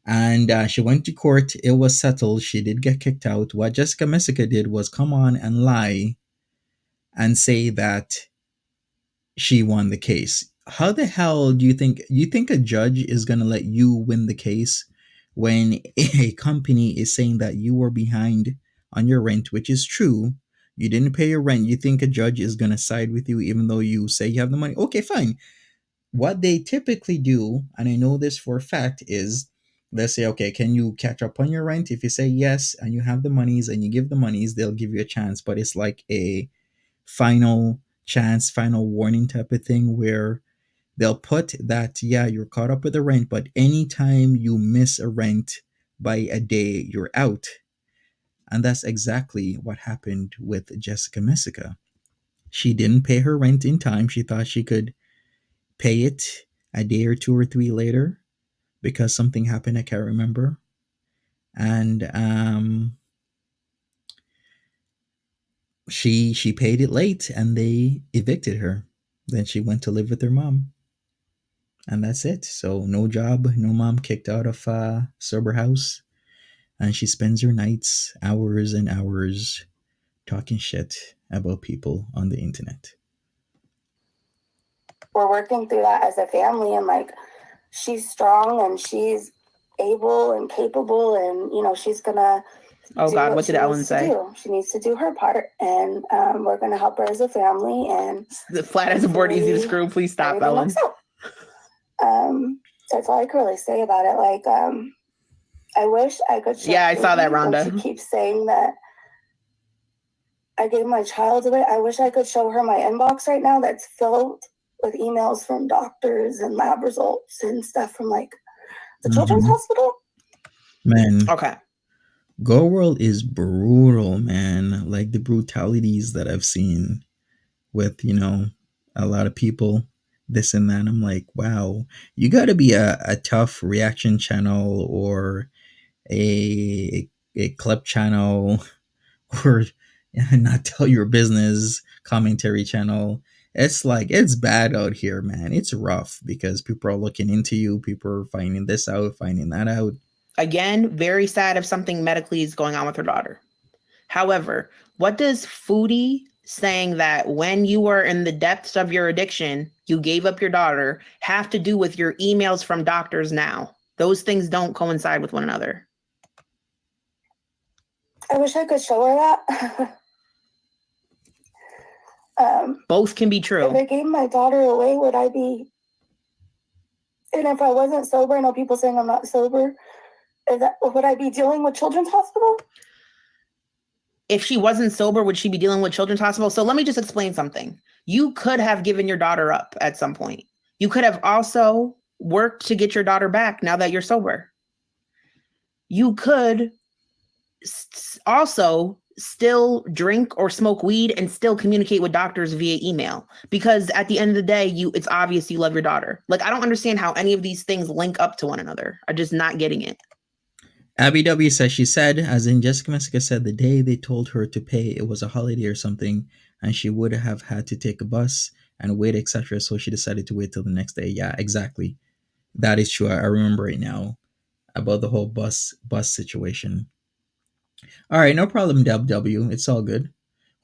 And she went to court. It was settled. She did get kicked out. What Jessica Messica did was come on and lie and say that she won the case. How the hell do you think a judge is going to let you win the case when a company is saying that you were behind on your rent, which is true? You didn't pay your rent. You think a judge is going to side with you even though you say you have the money? Okay, fine. What they typically do, and I know this for a fact, is let's say, okay, can you catch up on your rent? If you say yes and you have the monies and you give the monies, they'll give you a chance. But it's like a final chance, final warning type of thing where they'll put that, yeah, you're caught up with the rent, but anytime you miss a rent by a day, you're out. And that's exactly what happened with Jessica Messica. She didn't pay her rent in time. She thought she could pay it a day or two or three later because something happened. I can't remember. And she paid it late and they evicted her. Then she went to live with her mom. And that's it. So no job, no mom, kicked out of sober house. And she spends her nights, hours and hours, talking shit about people on the internet. We're working through that as a family, and like, she's strong and she's able and capable, and she's gonna what did Ellen say? She needs to do her part, and we're gonna help her as a family. And the flat as a board, easy to screw. Please stop, Ellen. That's all I can really say about it. Like, I wish I could show... Yeah, I saw that, Rhonda. She keeps saying that I gave my child away. I wish I could show her my inbox right now that's filled with emails from doctors and lab results and stuff from like the children's hospital. Man. Okay. Go World is brutal, man. Like the brutalities that I've seen with, a lot of people, this and that. I'm like, wow, you got to be a tough reaction channel or a clip channel or not tell your business commentary channel. It's like, it's bad out here, man. It's rough because people are looking into you. People are finding this out, finding that out. Again, very sad if something medically is going on with her daughter. However, what does Foodie saying that when you were in the depths of your addiction, you gave up your daughter, have to do with your emails from doctors now? Those things don't coincide with one another. I wish I could show her that. Both can be true. If I gave my daughter away, would I be... And if I wasn't sober, I know people saying I'm not sober, would I be dealing with Children's Hospital? If she wasn't sober, would she be dealing with Children's Hospital? So let me just explain something. You could have given your daughter up at some point. You could have also worked to get your daughter back now that you're sober. You could also still drink or smoke weed and still communicate with doctors via email, because at the end of the day, it's obvious you love your daughter. Like, I don't understand how any of these things link up to one another. I'm just not getting it. Abby W says, she said, as in Jessica Messica said, the day they told her to pay, it was a holiday or something, and she would have had to take a bus and wait, etc. So she decided to wait till the next day. Yeah, exactly. That is true. I remember right now about the whole bus situation. All right, no problem, W. It's all good.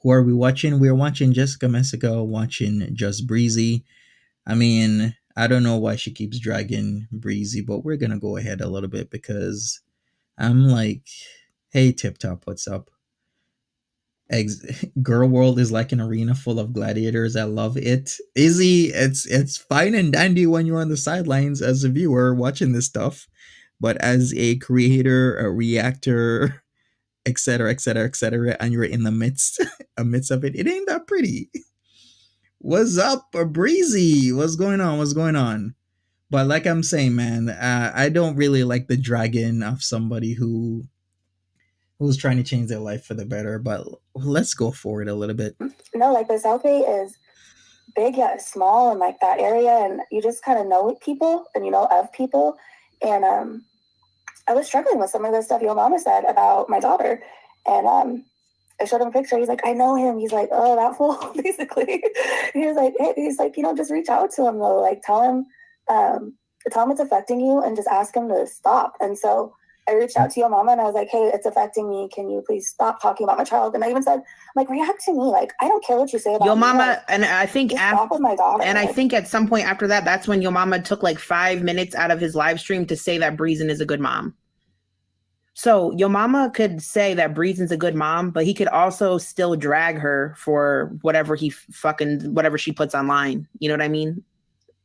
Who are we watching? We're watching Jessica Messica, watching Just Breezy. I mean, I don't know why she keeps dragging Breezy, but we're going to go ahead a little bit because I'm like, hey, Tip Top, what's up? Girl World is like an arena full of gladiators. I love it. Izzy, it's fine and dandy when you're on the sidelines as a viewer watching this stuff, but as a creator, a reactor, etc., etc., etc., and you're in the midst of it, it ain't that pretty. What's up, Breezy? What's going on? What's going on? But like I'm saying, man, I don't really like the dragon of somebody who's trying to change their life for the better. But let's go forward a little bit. No, like the South Bay is big yet small, and like that area, and you just kind of know people and you know of people. And I was struggling with some of the stuff your mama said about my daughter, and I showed him a picture. He's like, I know him. He's like, oh, that fool, basically. He was like, hey, he's like, just reach out to him though. Like, tell him it's affecting you, and just ask him to stop. And so I reached out to your mama and I was like, hey, it's affecting me. Can you please stop talking about my child? And I even said, like, react to me. Like, I don't care what you say about your mama. Like, and I think stop with my daughter. And I think at some point after that, that's when your mama took like 5 minutes out of his live stream to say that Breezen is a good mom. So your mama could say that Breezen's a good mom, but he could also still drag her for whatever whatever she puts online. You know what I mean?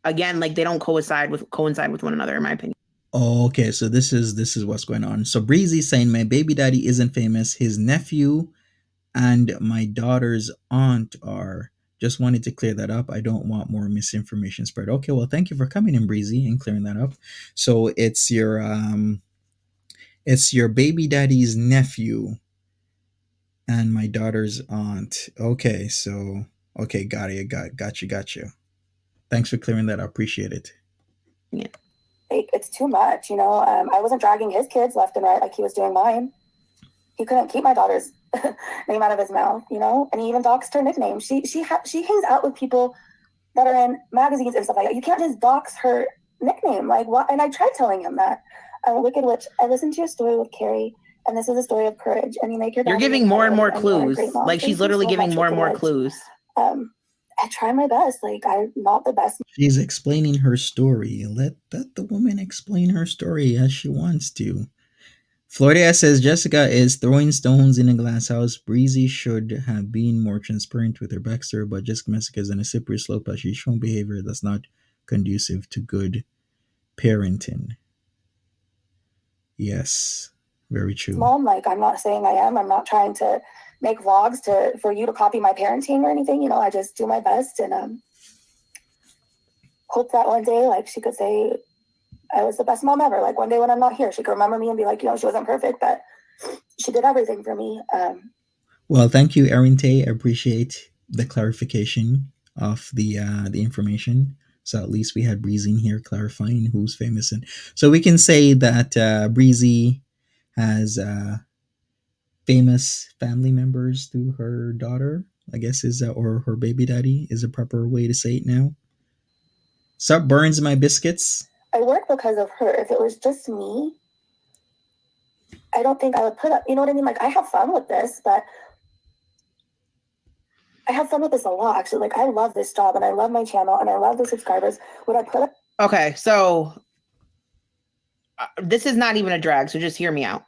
Again, like, they don't coincide with one another, in my opinion. Oh, okay, so this is what's going on. So Breezy saying my baby daddy isn't famous. His nephew and my daughter's aunt are. Just wanted to clear that up. I don't want more misinformation spread. Okay, well, thank you for coming in, Breezy, and clearing that up. So it's your baby daddy's nephew and my daughter's aunt. Okay, so got you. Thanks for clearing that. I appreciate it. Yeah. Like, it's too much, I wasn't dragging his kids left and right like he was doing mine. He couldn't keep my daughter's name out of his mouth, and he even doxed her nickname. She hangs out with people that are in magazines and stuff like that. You can't just dox her nickname. Like, what? And I tried telling him that. Wicked Witch, I listened to your story with Carrie, and this is a story of courage. And you make your... You're giving more and more clues. Like, she's literally giving more and more clues. I try my best. Like, I'm not the best. She's explaining her story. Let the woman explain her story as she wants to. Florida says Jessica is throwing stones in a glass house. Breezy should have been more transparent with her backstory, but Jessica Messica is on a slippery slope as she's shown behavior that's not conducive to good parenting. Yes, very true. Mom, like, I'm not saying I am. I'm not trying to make vlogs for you to copy my parenting or anything. I just do my best, and hope that one day, like, she could say I was the best mom ever. Like, one day when I'm not here, she could remember me and be like, she wasn't perfect, but she did everything for me. Well, thank you, Arinte. I appreciate the clarification of the information. So at least we had Breezy in here clarifying who's famous, and so we can say that Breezy has famous family members through her daughter. I guess is or her baby daddy is a proper way to say it now. Sup, burns my biscuits. I work because of her. If it was just me, I don't think I would put up, you know what I mean? Like, I have fun with this, but I have fun with this a lot, actually. Like, I love this job and I love my channel and I love the subscribers. Would I put up? Okay, so this is not even a drag, so just hear me out.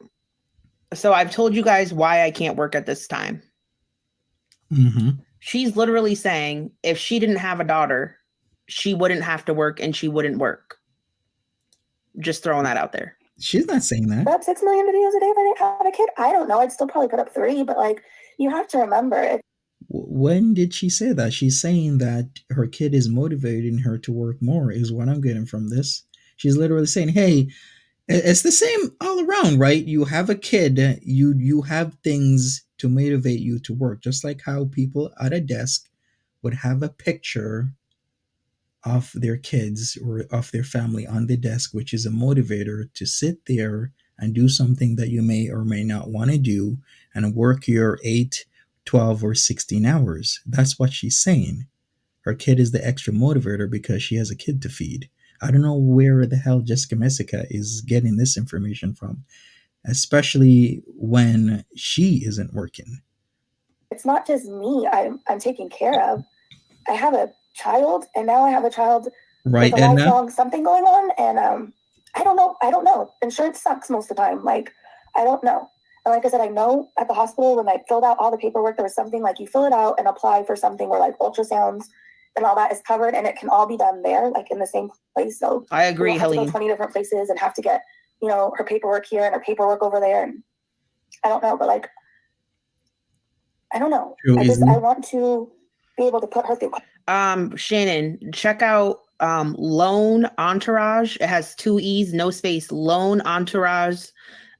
So I've told you guys why I can't work at this time. Mm-hmm. She's literally saying if she didn't have a daughter, she wouldn't have to work and she wouldn't work. Just throwing that out there. She's not saying that. Put up 6 million videos a day if I didn't have a kid? I don't know. I'd still probably put up 3, but like, you have to remember, When did she say that? She's saying that her kid is motivating her to work more, is what I'm getting from this. She's literally saying, hey, it's the same all around, right? You have a kid, you have things to motivate you to work, just like how people at a desk would have a picture of their kids or of their family on the desk, which is a motivator to sit there and do something that you may or may not want to do and work your 8, 12, or 16 hours. That's what she's saying. Her kid is the extra motivator because she has a kid to feed. I don't know where the hell Jessica Messica is getting this information from, especially when she isn't working. it's not just me I'm taking care of. I have a child, and now I have a child Right, with a Edna? lifelong something going on, and I don't know. Insurance sucks most of the time. Like, I don't know. And like I said, I know at the hospital when I filled out all the paperwork, there was something like you fill it out and apply for something where like ultrasounds and all that is covered, and it can all be done there, like in the same place. So I agree, you don't have to Helene. go 20 different places and have to get, you know, her paperwork here and her paperwork over there. And I don't know, but like, I don't know. True, I want to be able to put her through. Shannon, check out Lone Entourage. It has 2 E's, no space. Lone Entourage.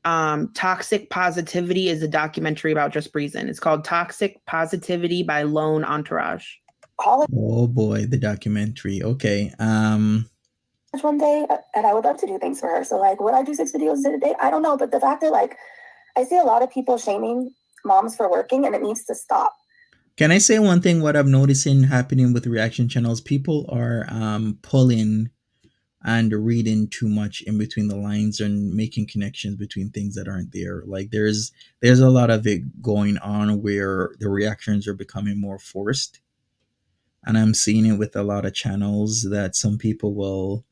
Toxic Positivity is a documentary about just breathing. It's called Toxic Positivity by Lone Entourage. Call it Oh boy, the documentary. Okay. one day, and I would love to do things for her. So like, would I do 6 videos a day? I don't know. But the fact that like, I see a lot of people shaming moms for working, and it needs to stop. Can I say one thing? What I'm noticing happening with reaction channels, people are pulling and reading too much in between the lines and making connections between things that aren't there. Like there's a lot of it going on where the reactions are becoming more forced, and I'm seeing it with a lot of channels that some people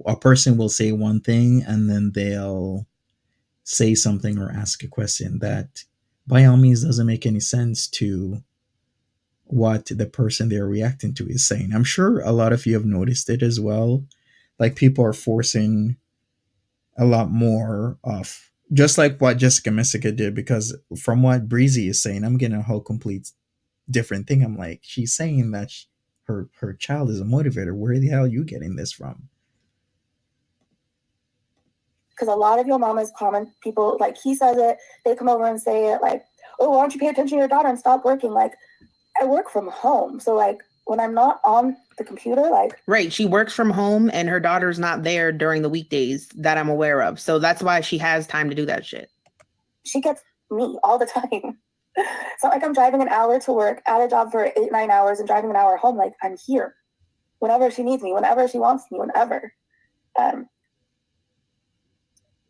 a person will say one thing and then they'll say something or ask a question that by all means doesn't make any sense to what the person they're reacting to is saying. I'm sure a lot of you have noticed it as well. Like people are forcing a lot more of just like what Jessica Messica did, because from what Breezy is saying, I'm getting a whole complete different thing. I'm like, she's saying that her child is a motivator. Where the hell are you getting this from? Because a lot of your mamas comment, people like he says it, they come over and say it like, oh, why don't you pay attention to your daughter and stop working? Like, I work from home, so like when I'm not on the computer, like right, she works from home and her daughter's not there during the weekdays that I'm aware of. So that's why she has time to do that shit. She gets me all the time. It's not like I'm driving an hour to work at a job for 8-9 hours and driving an hour home. Like I'm here whenever she needs me, whenever she wants me, whenever.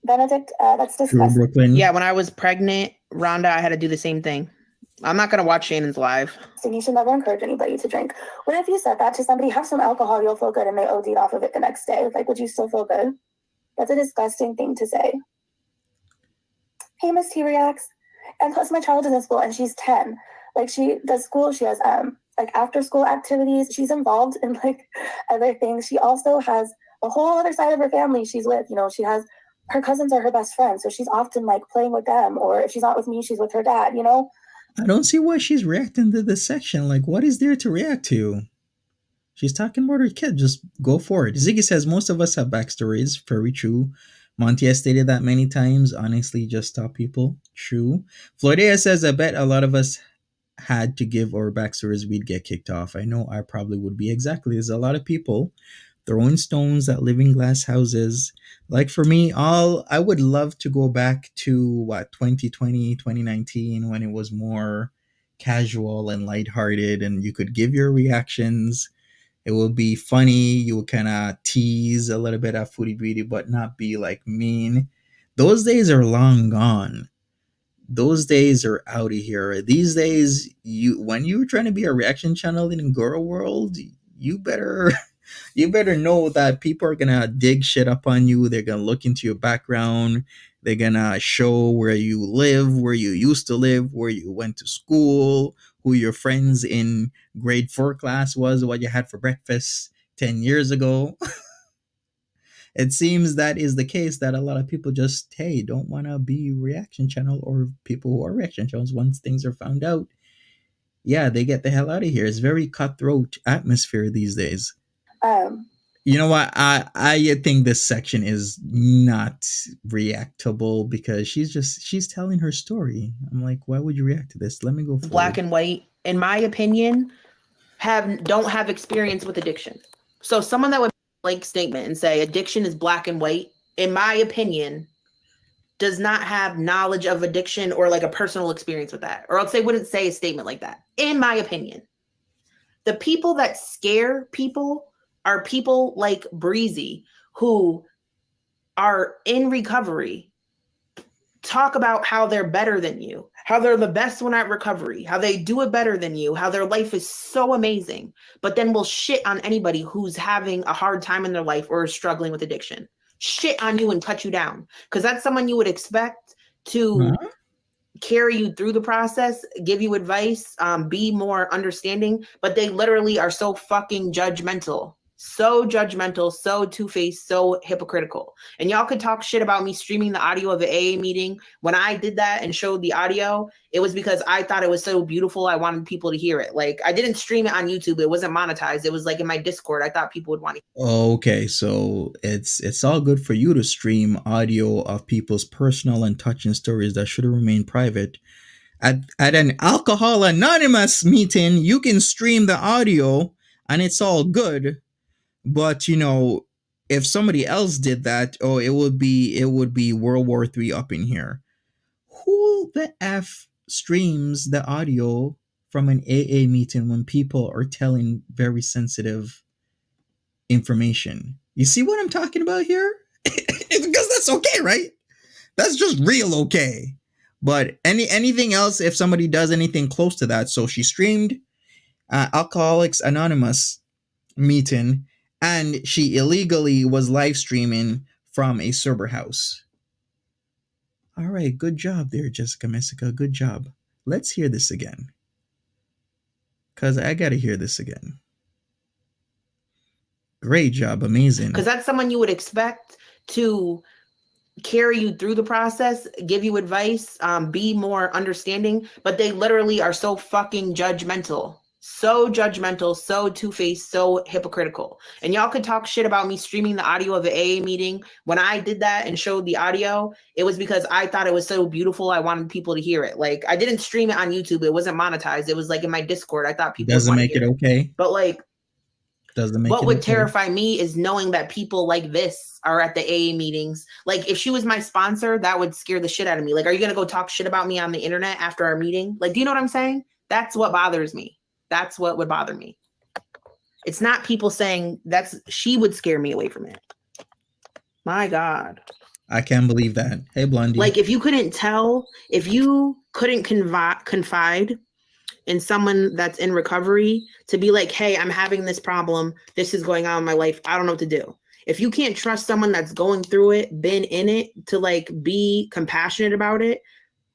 Benedict, that's disgusting. Brooklyn. Yeah, when I was pregnant, Rhonda, I had to do the same thing. I'm not going to watch Shannon's live. So you should never encourage anybody to drink. What if you said that to somebody, have some alcohol, you'll feel good, and they OD'd off of it the next day? Like, would you still feel good? That's a disgusting thing to say. Hey, Miss T reacts. And plus my child is in school and she's 10. Like she does school, she has like after school activities. She's involved in like other things. She also has a whole other side of her family she's with. You know, she has her cousins are her best friends. So she's often like playing with them, or if she's not with me, she's with her dad, you know? I don't see why she's reacting to this section. Like, what is there to react to? She's talking about her kid. Just go for it. Ziggy says most of us have backstories. Very true. Monty has stated that many times. Honestly, just stop people. True. Floydea says, I bet a lot of us had to give our backstories, we'd get kicked off. I know I probably would be. Exactly. There's a lot of people throwing stones at living glass houses. Like for me, I would love to go back to what 2020, 2019 when it was more casual and lighthearted and you could give your reactions. It would be funny. You would kind of tease a little bit at Foodie Beauty, but not be like mean. Those days are long gone. Those days are out of here. These days, when you're trying to be a reaction channel in girl world, you better you better know that people are gonna dig shit up on you. They're gonna look into your background. They're gonna show where you live, where you used to live, where you went to school, who your friends in grade 4 class was, what you had for breakfast 10 years ago. It seems that is the case, that a lot of people just, hey, don't want to be reaction channel, or people who are reaction channels, once things are found out, yeah, they get the hell out of here. It's very cutthroat atmosphere these days. You know what? I think this section is not reactable because she's telling her story. I'm like, why would you react to this? Let me go forward. Black and white, in my opinion, don't have experience with addiction. So someone that would make a statement and say addiction is black and white, in my opinion, does not have knowledge of addiction or like a personal experience with that. Or else they wouldn't say a statement like that, in my opinion. The people that scare people are people like Breezy, who are in recovery, talk about how they're better than you, how they're the best one at recovery, how they do it better than you, how their life is so amazing, but then will shit on anybody who's having a hard time in their life or is struggling with addiction. Shit on you and cut you down, because that's someone you would expect to carry you through the process, give you advice, be more understanding, but they literally are so fucking judgmental, so two-faced, so hypocritical. And y'all could talk shit about me streaming the audio of the AA meeting. When I did that and showed the audio, it was because I thought it was so beautiful. I wanted people to hear it. Like, I didn't stream it on YouTube. It wasn't monetized. It was like in my Discord. I thought people would want to. Okay, so it's all good for you to stream audio of people's personal and touching stories that should have remained private. At an Alcohol Anonymous meeting, you can stream the audio and it's all good. But if somebody else did that, it would be World War III up in here. Who the F streams the audio from an AA meeting when people are telling very sensitive information? You see what I'm talking about here? Because that's okay, right? That's just real okay. But anything else, if somebody does anything close to that, so she streamed Alcoholics Anonymous meeting, and she illegally was live streaming from a sober house. All right, good job there, Jessica Messica. Good job. Let's hear this again, because I got to hear this again. Great job. Amazing. Because that's someone you would expect to carry you through the process, give you advice, be more understanding, but they literally are so fucking judgmental. So judgmental, so two-faced, so hypocritical. And y'all could talk shit about me streaming the audio of the AA meeting. When I did that and showed the audio, it was because I thought it was so beautiful. I wanted people to hear it. Like, I didn't stream it on YouTube. It wasn't monetized. It was like in my Discord. I thought people doesn't make it okay. But like, what would okay. terrify me is knowing that people like this are at the AA meetings. Like, if she was my sponsor, that would scare the shit out of me. Like, are you going to go talk shit about me on the internet after our meeting? Like, do you know what I'm saying? That's what bothers me. That's what would bother me. It's not people saying she would scare me away from it. My God. I can't believe that. Hey, Blondie. Like, if you couldn't confide in someone that's in recovery to be like, hey, I'm having this problem. This is going on in my life. I don't know what to do. If you can't trust someone that's going through it, been in it, to like be compassionate about it,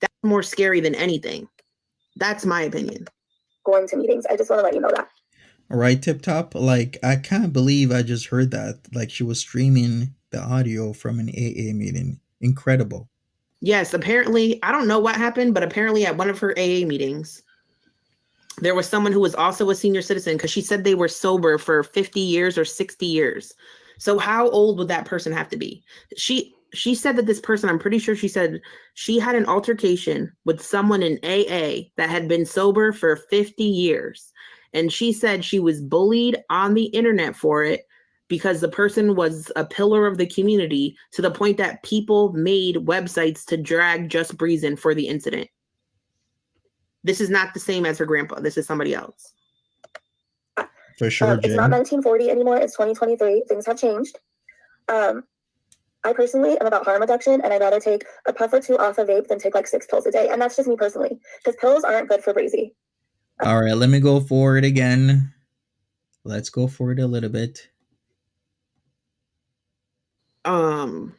that's more scary than anything. That's my opinion. Going to meetings. I just want to let you know that. All right, Tip Top. Like, I can't believe I just heard that. Like, she was streaming the audio from an AA meeting. Incredible. Yes, apparently, I don't know what happened, but apparently at one of her AA meetings, there was someone who was also a senior citizen, because she said they were sober for 50 years or 60 years. So how old would that person have to be? she said that this person, I'm pretty sure she said she had an altercation with someone in AA that had been sober for 50 years. And she said she was bullied on the internet for it because the person was a pillar of the community, to the point that people made websites to drag Just Breezin for the incident. This is not the same as her grandpa. This is somebody else. For sure, It's not 1940 anymore. It's 2023. Things have changed. I personally am about harm reduction, and I'd rather take a puff or two off a vape than take like 6 pills a day. And that's just me personally, because pills aren't good for Breezy. All right, let me go for it again. Let's go for it a little bit. Foodie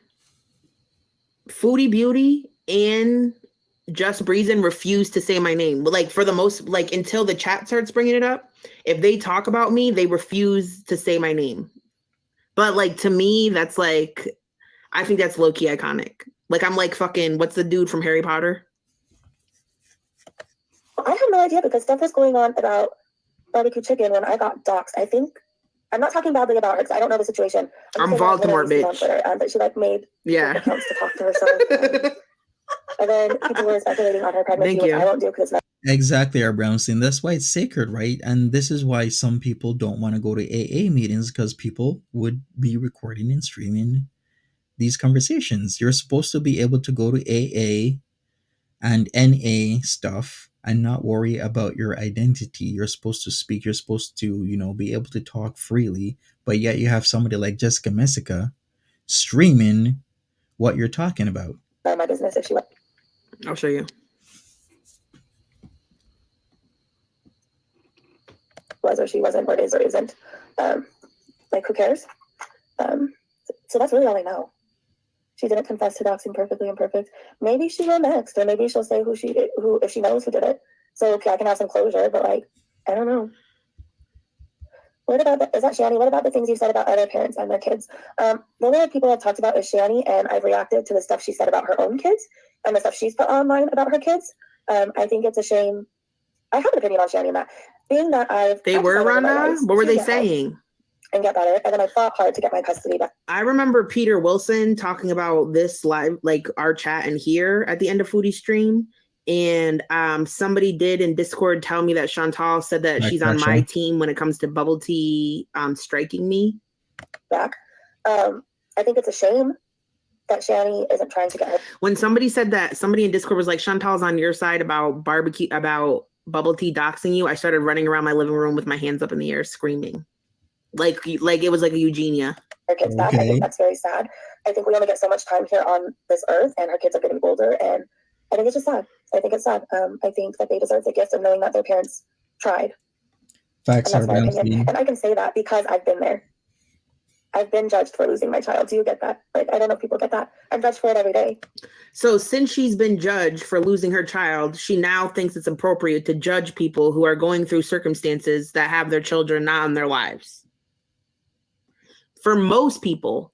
Beauty and Just Breezin refuse to say my name. Like, for the most, like, until the chat starts bringing it up, if they talk about me, they refuse to say my name. But like, to me, that's like, I think that's low-key iconic. Like, I'm like fucking, what's the dude from Harry Potter? I have no idea, because stuff was going on about barbecue chicken when I got doxxed. I think, I'm not talking badly about her because I don't know the situation. I'm Voldemort, bitch. Twitter, but she like made accounts to talk to herself. And then people were speculating on her pregnancy, which I won't do because it's not. Exactly, our Brownstein. That's why it's sacred, right? And this is why some people don't want to go to AA meetings, because people would be recording and streaming these conversations. You're supposed to be able to go to AA and NA stuff and not worry about your identity. You're supposed to speak. You're supposed to, be able to talk freely. But yet you have somebody like Jessica Messica streaming what you're talking about. My business if she went. I'll show you. Was or she wasn't, or is or isn't. Like, who cares? So that's really all I know. She didn't confess to doxing Perfectly Imperfect. Maybe she will next, or maybe she'll say who if she knows who did it. So okay, I can have some closure, but like, I don't know. What about is that Shani? What about the things you said about other parents and their kids? The only people I've talked about is Shani, and I've reacted to the stuff she said about her own kids and the stuff she's put online about her kids. I think it's a shame. I have an opinion on Shani and that. Being that they were around now. What were they saying? And get better, and then I fought hard to get my custody back. I remember Peter Wilson talking about this live, like our chat and here at the end of Foodie stream, and somebody did in Discord tell me that Chantal said that she's on my team when it comes to bubble tea striking me back. I think it's a shame that Shani isn't trying to get her. When somebody said that, somebody in Discord was like, Chantal's on your side about barbecue, about bubble tea doxing you, I started running around my living room with my hands up in the air screaming. Like it was like a Eugenia. Her kids back. I think that's very sad. I think we only get so much time here on this earth, and her kids are getting older, and I think it's just sad. I think it's sad. I think that they deserve the gift of knowing that their parents tried. Facts are and I can say that because I've been there. I've been judged for losing my child. Do you get that? Like, I don't know if people get that. I'm judged for it every day. So since she's been judged for losing her child, she now thinks it's appropriate to judge people who are going through circumstances that have their children not in their lives. For most people,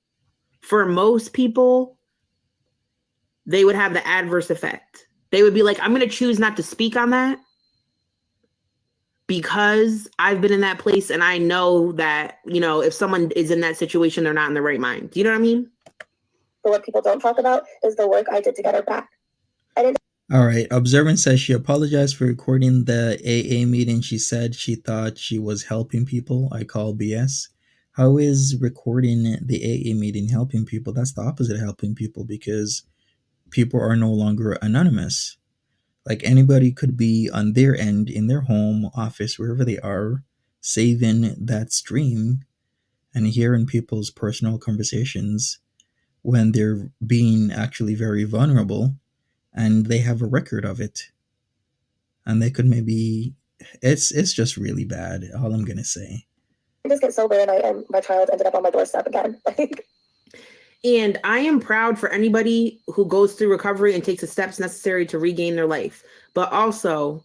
they would have the adverse effect. They would be like, I'm going to choose not to speak on that because I've been in that place and I know that, if someone is in that situation, they're not in the right mind. Do you know what I mean? But what people don't talk about is the work I did to get her back. All right. Observant says she apologized for recording the AA meeting. She said she thought she was helping people. I call BS. How is recording the AA meeting helping people? That's the opposite of helping people, because people are no longer anonymous. Like, anybody could be on their end, in their home, office, wherever they are, saving that stream and hearing people's personal conversations when they're being actually very vulnerable, and they have a record of it. And they could maybe, it's just really bad, all I'm going to say. I just get sober and my child ended up on my doorstep again. And I am proud for anybody who goes through recovery and takes the steps necessary to regain their life. But also,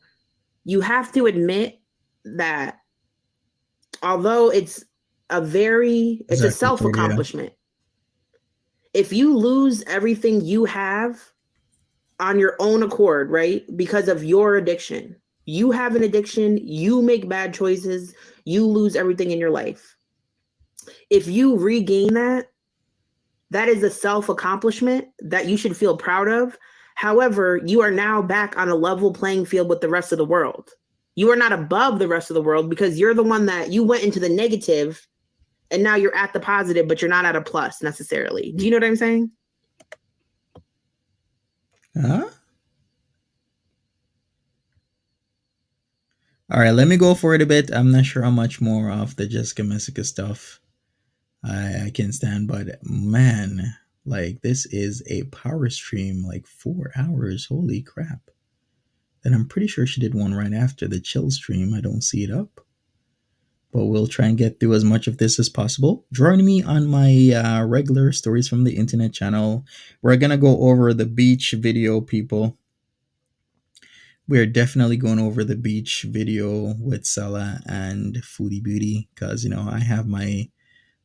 you have to admit that although it's a self-accomplishment. If you lose everything you have on your own accord, right, because of your addiction, you have an addiction, you make bad choices, you lose everything in your life. If you regain that That is a self-accomplishment that you should feel proud of. However, you are now back on a level playing field with the rest of the world. You are not above the rest of the world because you're the one that you went into the negative and now you're at the positive, but you're not at a plus necessarily. Do you know what I'm saying? Huh? All right, let me go for it a bit. I'm not sure how much more of the Jessica Messica stuff I can stand, but man, like this is a power stream, like 4 hours. Holy crap. And I'm pretty sure she did one right after the chill stream. I don't see it up. But we'll try and get through as much of this as possible. Join me on my regular Stories from the Internet channel. We're going to go over the beach video, people. We're definitely going over the beach video with Sella and Foodie Beauty because, you know, I have my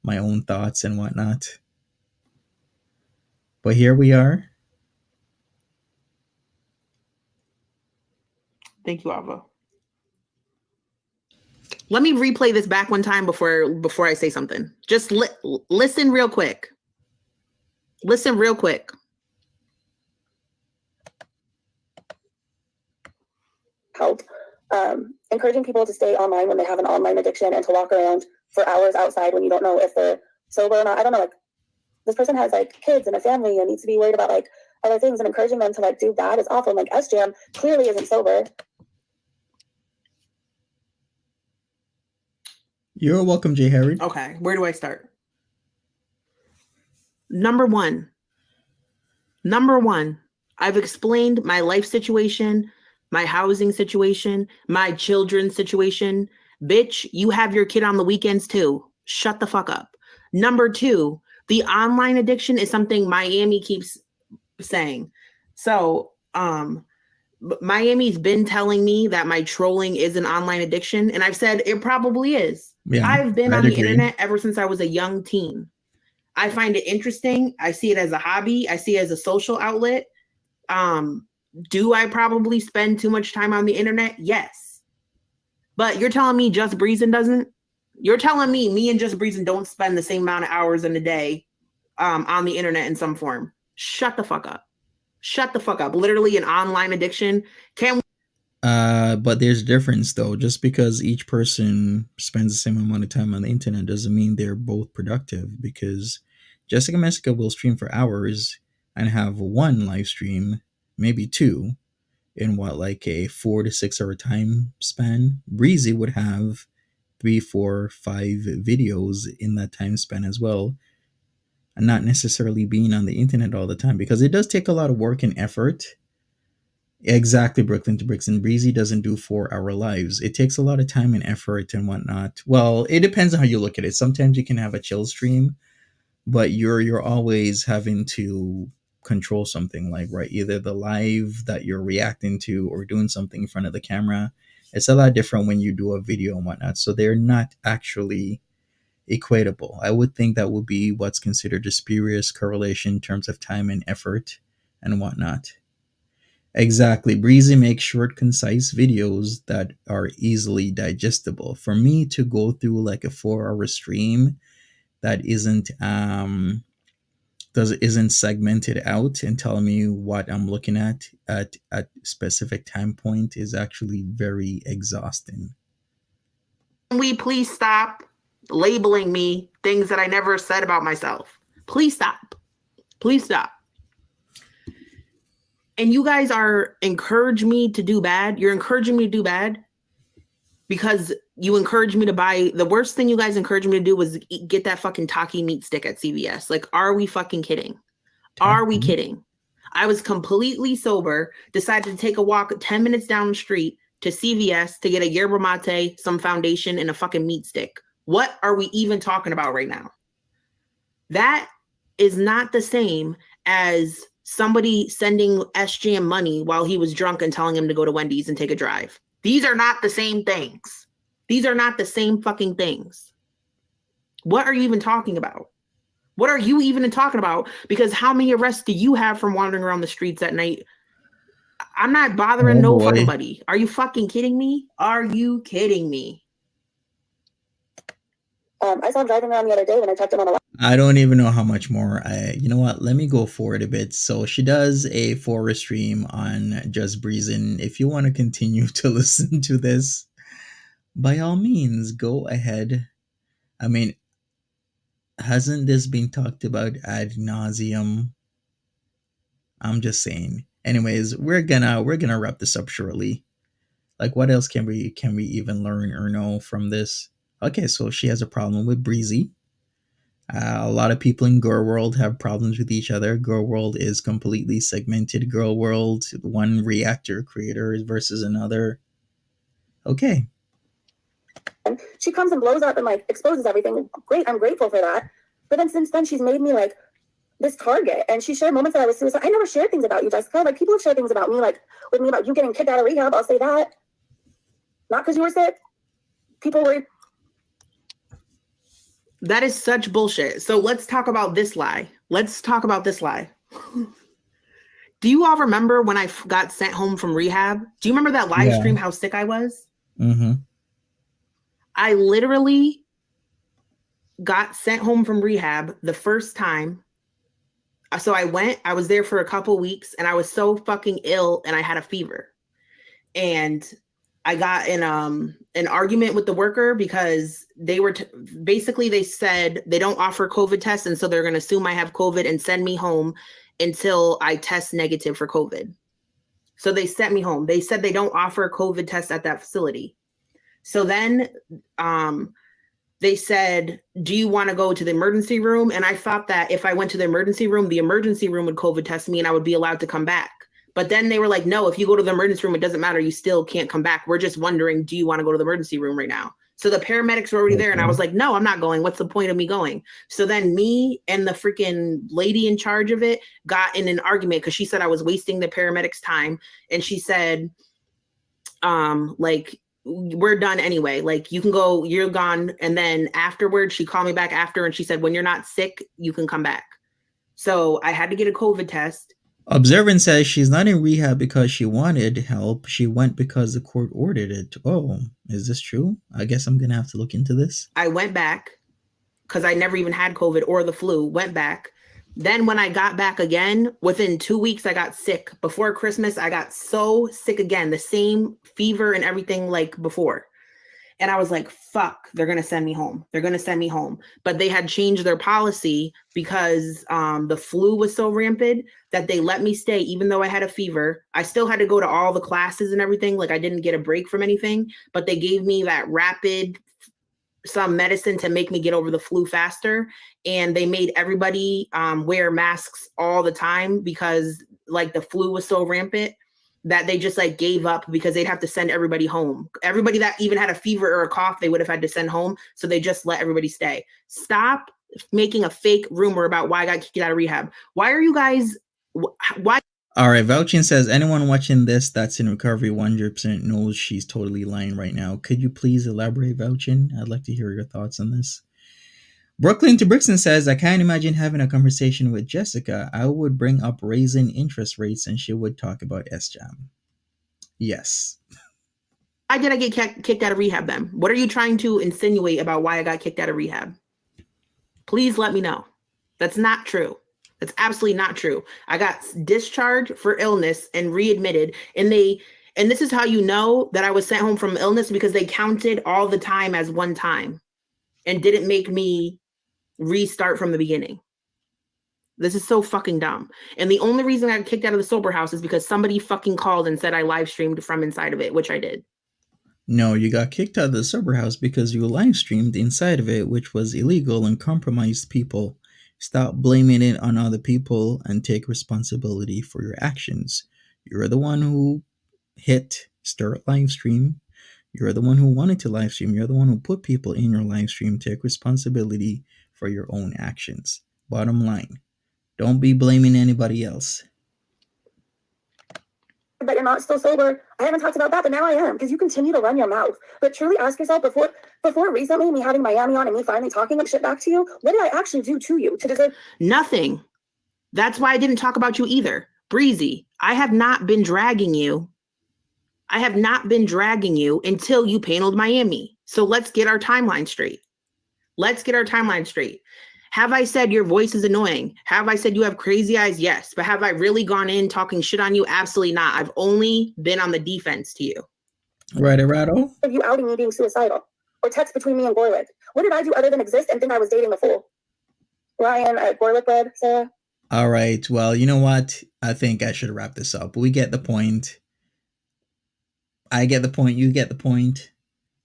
own thoughts and whatnot. But here we are. Thank you, Ava. Let me replay this back one time before I say something. Just listen real quick. Listen real quick. Help. Encouraging people to stay online when they have an online addiction and to walk around for hours outside when you don't know if they're sober or not. I don't know, like this person has like kids and a family and needs to be worried about like other things, and encouraging them to like do that is awful. And like SJam clearly isn't sober. You're welcome, J. Harry. Okay, where do I start? Number one, I've explained my life situation, my housing situation, my children's situation. Bitch, you have your kid on the weekends too. Shut the fuck up. Number two, the online addiction is something Miami keeps saying. So, Miami's been telling me that my trolling is an online addiction, and I've said it probably is. Yeah, I've been I'd on the agree. internet ever since I was a young teen. I find it interesting. I see it as a hobby. I see it as a social outlet. Do I probably spend too much time on the internet? Yes. But you're telling me Just Breezin' doesn't? You're telling me and Just Breezin' don't spend the same amount of hours in a day on the internet in some form. Shut the fuck up. Shut the fuck up. Literally an online addiction. But there's a difference though. Just because each person spends the same amount of time on the internet doesn't mean they're both productive, because Jessica Messica will stream for hours and have one live stream, maybe two, in what, like a 4 to 6 hour time span. Breezy would have 3, 4, 5 videos in that time span as well, and not necessarily being on the internet all the time, because it does take a lot of work and effort. Exactly, Brooklyn to Bricks, and Breezy doesn't do 4-hour lives. It takes a lot of time and effort and whatnot. Well, it depends on how you look at it. Sometimes you can have a chill stream, but you're always having to control something, like, right, either the live that you're reacting to or doing something in front of the camera. It's a lot different when you do a video and whatnot. So they're not actually equatable. I would think that would be what's considered a spurious correlation in terms of time and effort and whatnot. Exactly. Breezy makes short, concise videos that are easily digestible. For me to go through like a 4-hour stream that isn't segmented out and tell me what I'm looking at specific time point is actually very exhausting. Can we please stop labeling me things that I never said about myself? Please stop. Please stop. And you guys are encouraging me to do bad. You're encouraging me to do bad because you encourage me to buy. The worst thing you guys encouraged me to do was get that fucking Taki meat stick at CVS. Like, are we fucking kidding? Are we kidding? I was completely sober, decided to take a walk 10 minutes down the street to CVS to get a yerba mate, some foundation, and a fucking meat stick. What are we even talking about right now? That is not the same as somebody sending SJM money while he was drunk and telling him to go to Wendy's and take a drive. These are not the same things. These are not the same fucking things. What are you even talking about? What are you even talking about? Because how many arrests do you have from wandering around the streets at night? I'm not bothering fucking buddy. Are you fucking kidding me? Are you kidding me? I saw him driving around the other day when I checked him on the. I don't even know how much more. You know what? Let me go forward a bit. So she does a forest stream on Just Breezing. If you want to continue to listen to this, by all means, go ahead. I mean, hasn't this been talked about ad nauseum? I'm just saying. Anyways, we're gonna wrap this up shortly. Like, what else can we even learn or know from this? Okay, so she has a problem with Breezy. A lot of people in Girl World have problems with each other. Girl World is completely segmented. Girl World, one reactor creator versus another. Okay. She comes and blows up and like exposes everything. Great, I'm grateful for that. But then since then, she's made me like this target. And she shared moments that I was suicidal. I never shared things about you, Jessica. Like people have shared things about me, like with me about you getting kicked out of rehab. I'll say that. Not because you were sick. People were. That is such bullshit. So let's talk about this lie. Do you all remember when I got sent home from rehab? Do you remember that live stream, how sick I was? Mm-hmm. I literally got sent home from rehab the first time. So I was there for a couple weeks and I was so fucking ill and I had a fever. And I got in an argument with the worker because they were basically they said they don't offer COVID tests. And so they're going to assume I have COVID and send me home until I test negative for COVID. So they sent me home. They said they don't offer COVID tests at that facility. So then they said, do you want to go to the emergency room? And I thought that if I went to the emergency room would COVID test me and I would be allowed to come back. But then they were like, no, if you go to the emergency room, it doesn't matter. You still can't come back. We're just wondering, do you want to go to the emergency room right now? So the paramedics were already there. And I was like, no, I'm not going. What's the point of me going? So then me and the freaking lady in charge of it got in an argument because she said I was wasting the paramedics' time. And she said, like, we're done anyway. Like, you can go, you're gone. And then afterwards, she called me back after and she said, when you're not sick, you can come back. So I had to get a COVID test. Observant says she's not in rehab because she wanted help. She went because the court ordered it. Oh, is this true? I guess I'm going to have to look into this. I went back because I never even had COVID or the flu, went back. Then when I got back again, within 2 weeks, I got sick. Before Christmas, I got so sick again, the same fever and everything like before. And I was like, fuck, they're going to send me home. But they had changed their policy because the flu was so rampant that they let me stay, even though I had a fever. I still had to go to all the classes and everything. Like I didn't get a break from anything, but they gave me that some medicine to make me get over the flu faster. And they made everybody wear masks all the time because like the flu was so rampant that they just like gave up because they'd have to send everybody home. Everybody that even had a fever or a cough, they would have had to send home. So they just let everybody stay. Stop making a fake rumor about why I got kicked out of rehab. Why are you guys, why? All right, Vouching says, anyone watching this that's in recovery 100% knows she's totally lying right now. Could you please elaborate, Vouching? I'd like to hear your thoughts on this. Brooklyn to Brixton says, I can't imagine having a conversation with Jessica. I would bring up raising interest rates and she would talk about SJAM. Yes. Why did I get kicked out of rehab then? What are you trying to insinuate about why I got kicked out of rehab? Please let me know. That's not true. That's absolutely not true. I got discharged for illness and readmitted. And this is how you know that I was sent home from illness, because they counted all the time as one time and didn't make me restart from the beginning. This is so fucking dumb. And the only reason I got kicked out of the sober house is because somebody fucking called and said I live streamed from inside of it, which I did. No, you got kicked out of the sober house because you live streamed inside of it, which was illegal and compromised people. Stop blaming it on other people and take responsibility for your actions. You're the one who hit start live stream. You're the one who wanted to live stream. You're the one who put people in your live stream. Take responsibility for your own actions. Bottom line, don't be blaming anybody else. But you're not still sober. I haven't talked about that, but now I am, because you continue to run your mouth. But truly ask yourself, before recently me having Miami on and me finally talking shit back to you, what did I actually do to you to deserve? Nothing. That's why I didn't talk about you either. Breezy, I have not been dragging you. I have not been dragging you until you paneled Miami. So let's get our timeline straight. Let's get our timeline straight. Have I said your voice is annoying? Have I said you have crazy eyes? Yes. But have I really gone in talking shit on you? Absolutely not. I've only been on the defense to you. Right, Errato? Of you outing me being suicidal, or text between me and Gorlick. What did I do other than exist and think I was dating a fool? Ryan at Gorlick read, Sarah. All right. Well, you know what? I think I should wrap this up. We get the point. I get the point. You get the point.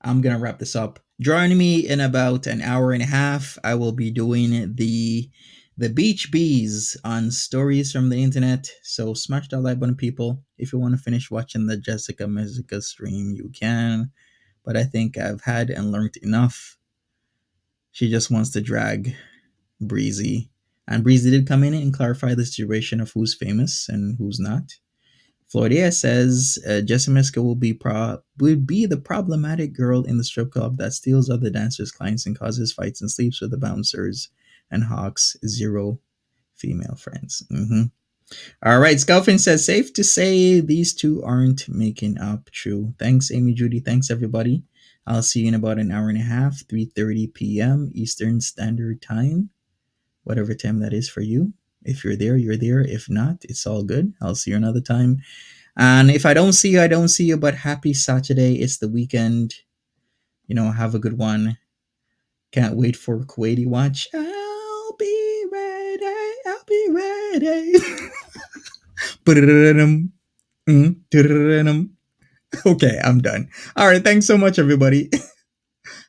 I'm going to wrap this up. Join me in about an hour and a half. I will be doing the Beach Bees on stories from the internet. So smash that like button, people. If you want to finish watching the Jessica Messica stream, you can. But I think I've had and learned enough. She just wants to drag Breezy. And Breezy did come in and clarify the situation of who's famous and who's not. Floria says Jessica Messica will be the problematic girl in the strip club that steals other dancers' clients and causes fights and sleeps with the bouncers and hawks 0 female friends. All right, Sculfin says safe to say these two aren't making up. True. Thanks, Amy Judy. Thanks, everybody. I'll see you in about an hour and a half, 3:30 p.m. Eastern Standard Time, whatever time that is for you. If you're there, you're there. If not, it's all good. I'll see you another time. And if I don't see you, I don't see you. But happy Saturday. It's the weekend. Have a good one. Can't wait for Kuwaiti watch. I'll be ready. I'll be ready. Okay, I'm done. All right. Thanks so much, everybody.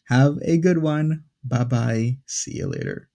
Have a good one. Bye-bye. See you later.